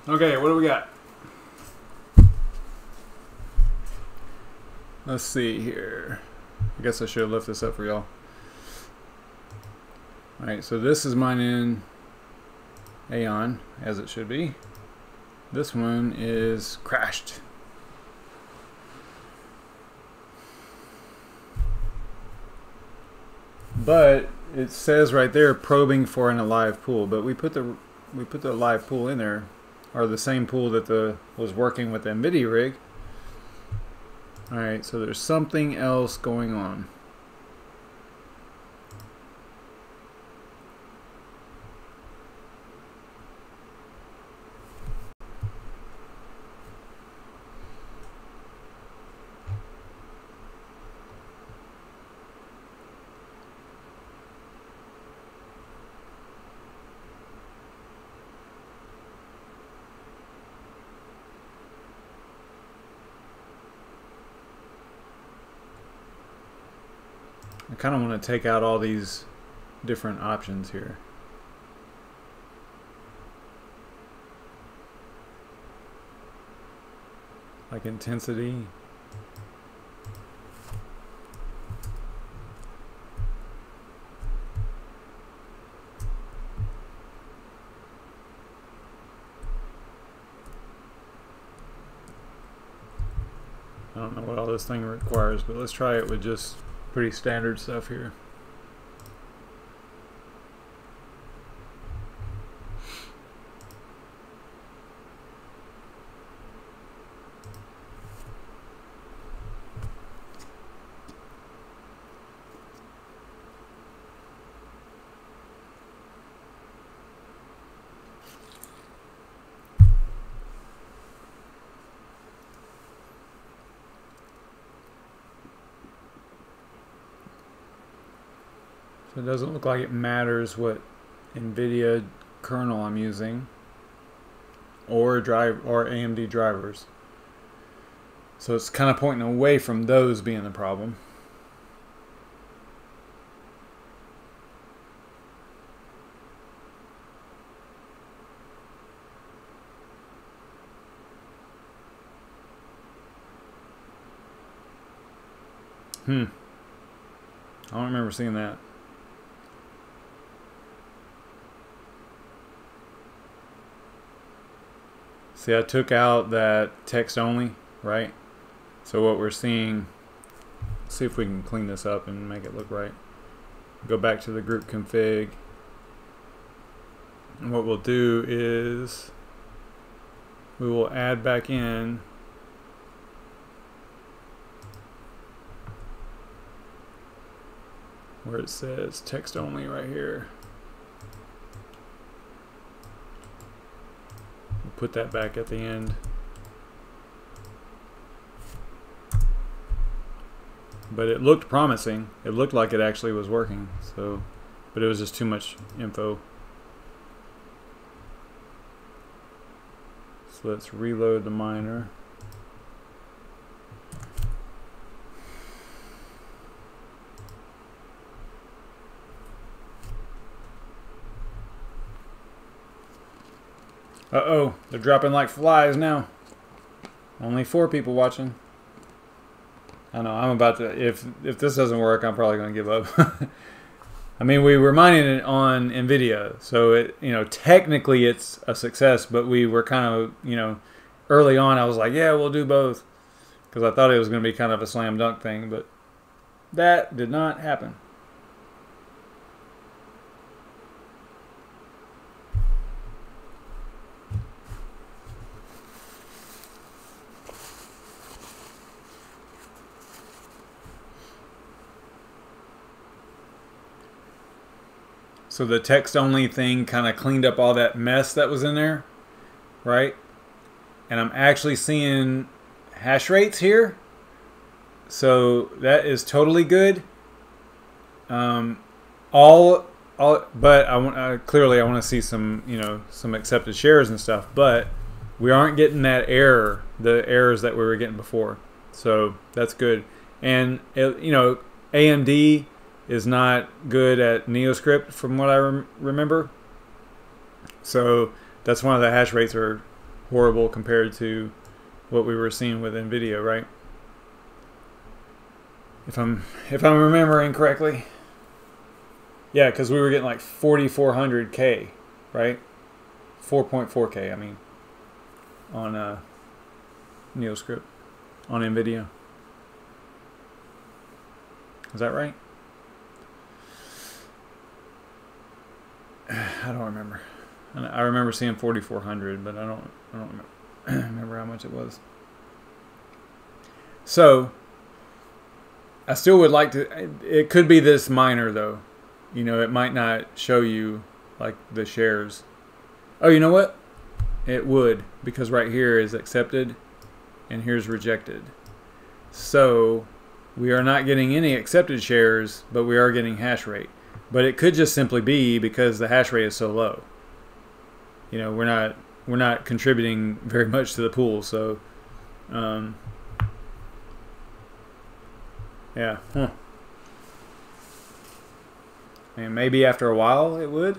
Okay, what do we got? Let's see here. I guess I should have left this up for y'all. Alright, so this is mine in Aeon, as it should be. This one is crashed. But it says right there probing for an alive pool, but we put the live pool in there, or the same pool that was working with the NVIDIA rig. Alright, so there's something else going on. I kind of want to take out all these different options here. Like intensity. don't know what all this thing requires, but let's try it with just pretty standard stuff here. So it doesn't look like it matters what NVIDIA kernel I'm using or AMD drivers. So it's kind of pointing away from those being the problem. I don't remember seeing that. See, I took out that text only, right? So what we're seeing, let's see if we can clean this up and make it look right. Go back to the group config. And what we'll do is we will add back in where it says text only right here. We'll put that back at the end. But it looked promising. It looked like it actually was working. So, but it was just too much info. So let's reload the miner. Uh-oh, they're dropping like flies now. Only 4 people watching. I know, I'm about to, if this doesn't work, I'm probably going to give up. I mean, we were mining it on NVIDIA, so it, you know, technically it's a success, but we were kind of, you know, early on I was like, yeah, we'll do both, because I thought it was going to be kind of a slam dunk thing, but that did not happen. So the text only thing kind of cleaned up all that mess that was in there, right? And I'm actually seeing hash rates here. So that is totally good. But I want clearly I want to see some, you know, some accepted shares and stuff, but we aren't getting that error, the errors that we were getting before. So that's good. And it, you know, AMD is not good at NeoScript from what I remember. So that's why the hash rates are horrible compared to what we were seeing with NVIDIA, right? If I'm remembering correctly. Yeah, because we were getting like 4,400K, right? 4.4K, I mean, on NeoScript, on NVIDIA. Is that right? I don't remember. I remember seeing 4,400, but I don't remember how much it was. So I still would like to. It could be this miner though. You know, it might not show you like the shares. Oh, you know what? It would, because right here is accepted, and here's rejected. So we are not getting any accepted shares, but we are getting hash rate. But it could just simply be because the hash rate is so low. You know, we're not contributing very much to the pool, so yeah. And maybe after a while it would.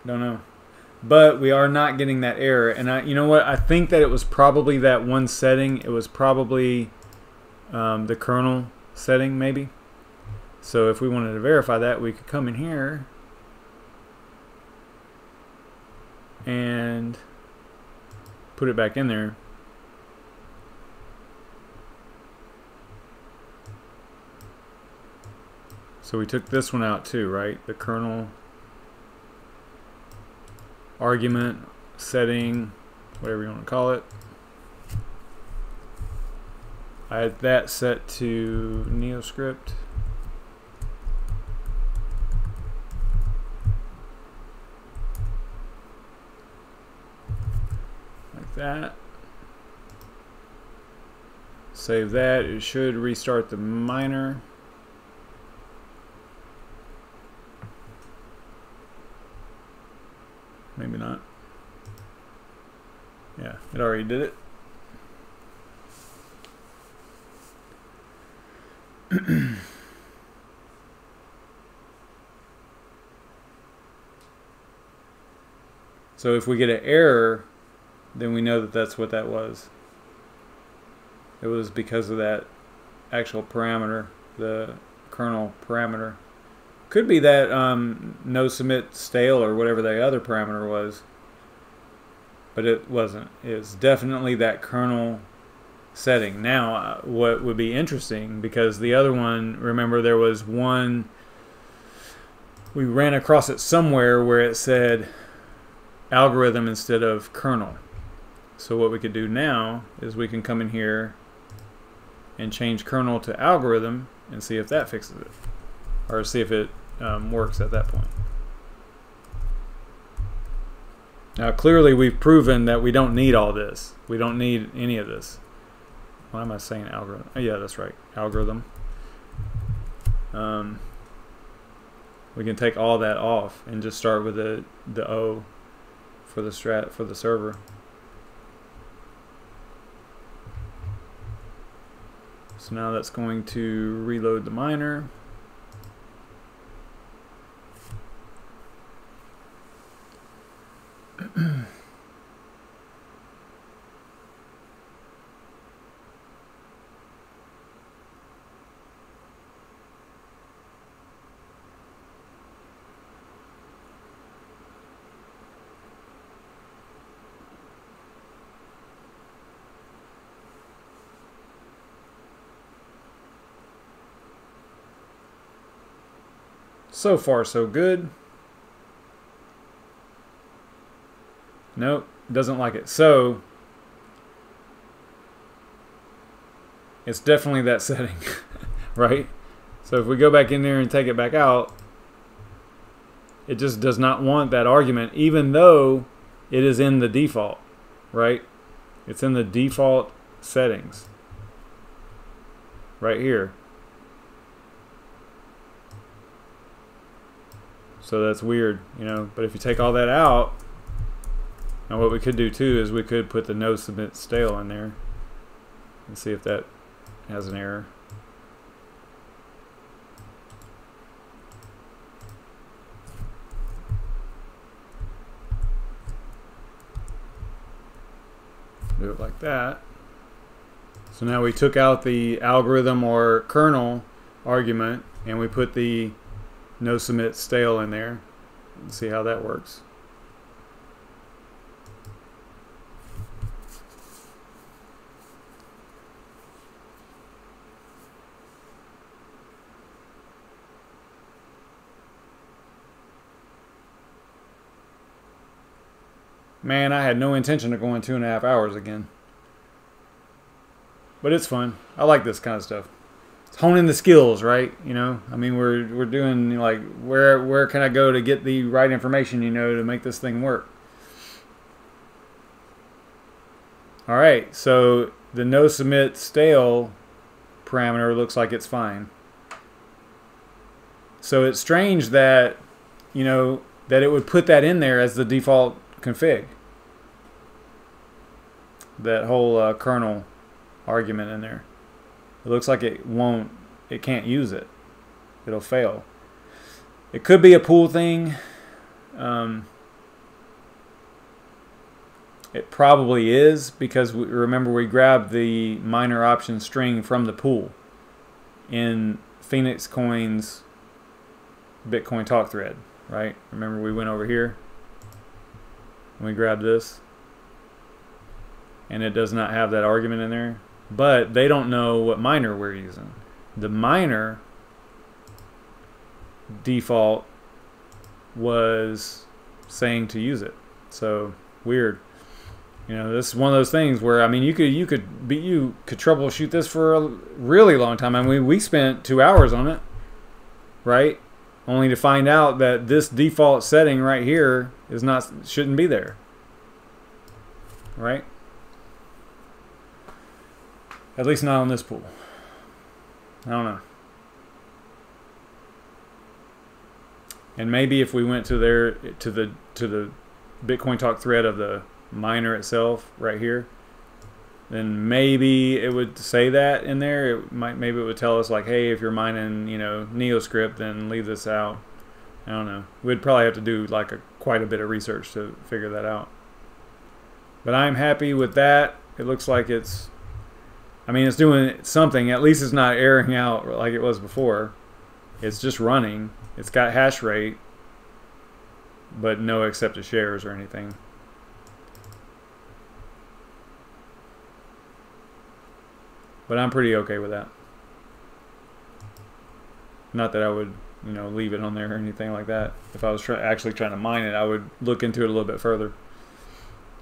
Don't know. But we are not getting that error, and you know what? I think that it was probably that one setting. It was probably the kernel setting, maybe. So if we wanted to verify that, we could come in here and put it back in there. So we took this one out too, right? The kernel argument setting, whatever you want to call it. I had that set to NeoScript. Like that. Save that. It should restart the miner. Maybe not. Yeah, it already did it. So if we get an error, then we know that that's what that was. It was because of that actual parameter, the kernel parameter. Could be that no submit stale or whatever the other parameter was, but it wasn't. It's definitely that kernel setting. Now, what would be interesting, because the other one, remember there was one, we ran across it somewhere where it said algorithm instead of kernel. So what we could do now is we can come in here and change kernel to algorithm and see if that fixes it, or see if it works at that point. Now clearly we've proven that we don't need all this. We don't need any of this. Why am I saying algorithm? Oh, yeah, that's right, algorithm. We can take all that off and just start with the O for the server. So now that's going to reload the miner. So far, so good. Nope, doesn't like it. So it's definitely that setting, right? So if we go back in there and take it back out, it just does not want that argument, even though it is in the default, right? It's in the default settings right here. So that's weird, you know. But if you take all that out, now what we could do too is we could put the no submit stale in there and see if that has an error. Do it like that. So now we took out the algorithm or kernel argument and we put the no submit stale in there. Let's see how that works. Man, I had no intention of going 2.5 hours again. But it's fun. I like this kind of stuff. It's honing the skills, right? You know, I mean, we're doing like where can I go to get the right information, you know, to make this thing work. All right, so the no submit stale parameter looks like it's fine. So it's strange that, you know, that it would put that in there as the default config. That whole kernel argument in there. It looks like it can't use it. It'll fail. It could be a pool thing. It probably is, because remember we grabbed the miner option string from the pool in Phoenix Coin's Bitcoin talk thread, right? Remember we went over here and we grabbed this. and it does not have that argument in there. But they don't know what miner we're using. The miner default was saying to use it. So weird. You know, this is one of those things where, I mean, you could troubleshoot this for a really long time. I mean, we spent 2 hours on it, right? Only to find out that this default setting right here shouldn't be there, right? At least not on this pool. I don't know. And maybe if we went to the Bitcoin Talk thread of the miner itself right here, then maybe it would say that in there. Maybe it would tell us like, hey, if you're mining, you know, NeoScript, then leave this out. I don't know. We'd probably have to do like quite a bit of research to figure that out. But I'm happy with that. It looks like it's doing something. At least it's not erroring out like it was before. It's just running. It's got hash rate, but no accepted shares or anything. But I'm pretty okay with that. Not that I would, you know, leave it on there or anything like that. If I was actually trying to mine it, I would look into it a little bit further.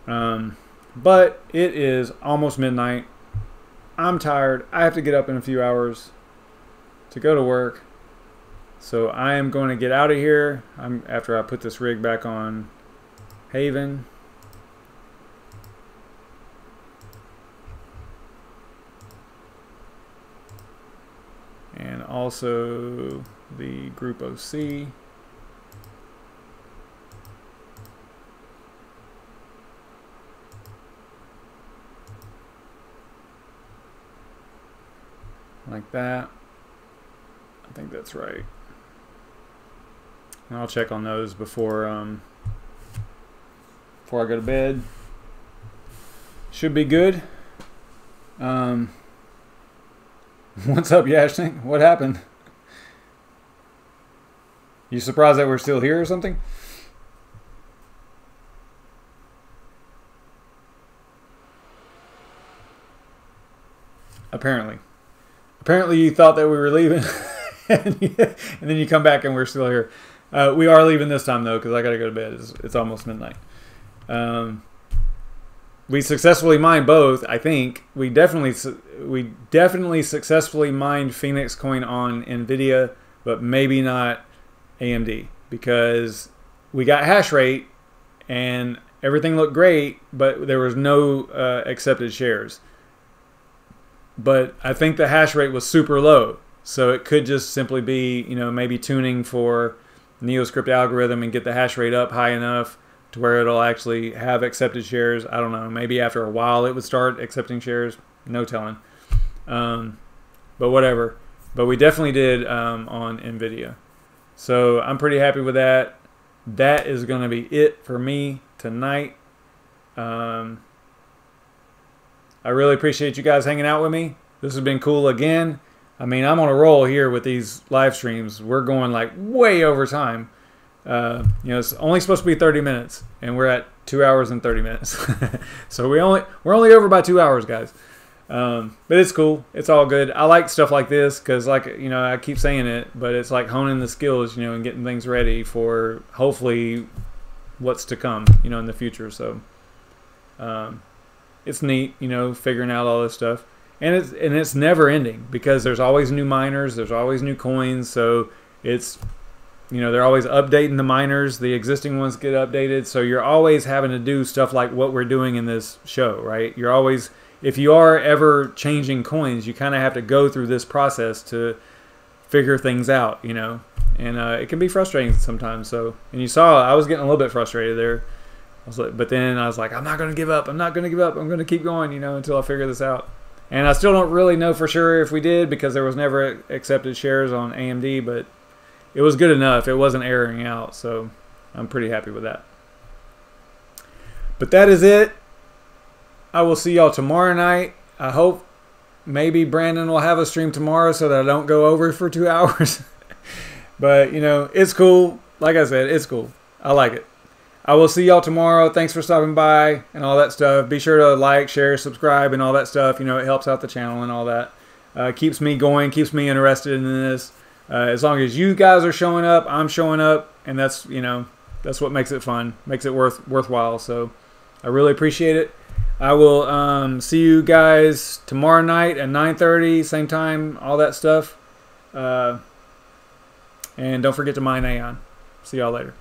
But it is almost midnight. I'm tired. I have to get up in a few hours to go to work. So I am going to get out of here after I put this rig back on Haven. And also the group OC. Like that. I think that's right. And I'll check on those before I go to bed. Should be good. What's up, Yashnik? What happened? You surprised that we're still here or something? Apparently you thought that we were leaving, and then you come back and we're still here. We are leaving this time though, because I gotta go to bed. It's almost midnight. We successfully mined both. I think we definitely successfully mined Phoenix Coin on NVIDIA, but maybe not AMD, because we got hash rate and everything looked great, but there was no accepted shares. But I think the hash rate was super low, so it could just simply be, you know, maybe tuning for NeoScript algorithm and get the hash rate up high enough to where it'll actually have accepted shares. I don't know. Maybe after a while it would start accepting shares. No telling. But whatever. But we definitely did on NVIDIA. So I'm pretty happy with that. That is going to be it for me tonight. I really appreciate you guys hanging out with me. This has been cool again. I mean, I'm on a roll here with these live streams. We're going like way over time. You know, it's only supposed to be 30 minutes, and we're at 2 hours and 30 minutes. So we're only over by 2 hours, guys. But it's cool. It's all good. I like stuff like this because, like, you know, I keep saying it, but it's like honing the skills, you know, and getting things ready for hopefully what's to come, you know, in the future. So it's neat, you know, figuring out all this stuff. And it's never ending because there's always new miners, there's always new coins. So it's, you know, they're always updating the miners. The existing ones get updated. So you're always having to do stuff like what we're doing in this show, right? You're always, if you are ever changing coins, you kind of have to go through this process to figure things out, you know. And it can be frustrating sometimes. So, and you saw I was getting a little bit frustrated there. But then I was like, I'm not going to give up. I'm not going to give up. I'm going to keep going, you know, until I figure this out. And I still don't really know for sure if we did because there was never accepted shares on AMD, but it was good enough. It wasn't erroring out, so I'm pretty happy with that. But that is it. I will see y'all tomorrow night. I hope maybe Brandon will have a stream tomorrow so that I don't go over for 2 hours. But, you know, it's cool. Like I said, it's cool. I like it. I will see y'all tomorrow. Thanks for stopping by and all that stuff. Be sure to like, share, subscribe, and all that stuff. You know, it helps out the channel and all that. Keeps me going, keeps me interested in this. As long as you guys are showing up, I'm showing up, and that's, you know, that's what makes it fun, makes it worthwhile. So I really appreciate it. I will see you guys tomorrow night at 9:30, same time, all that stuff. And don't forget to mine Aeon. See y'all later.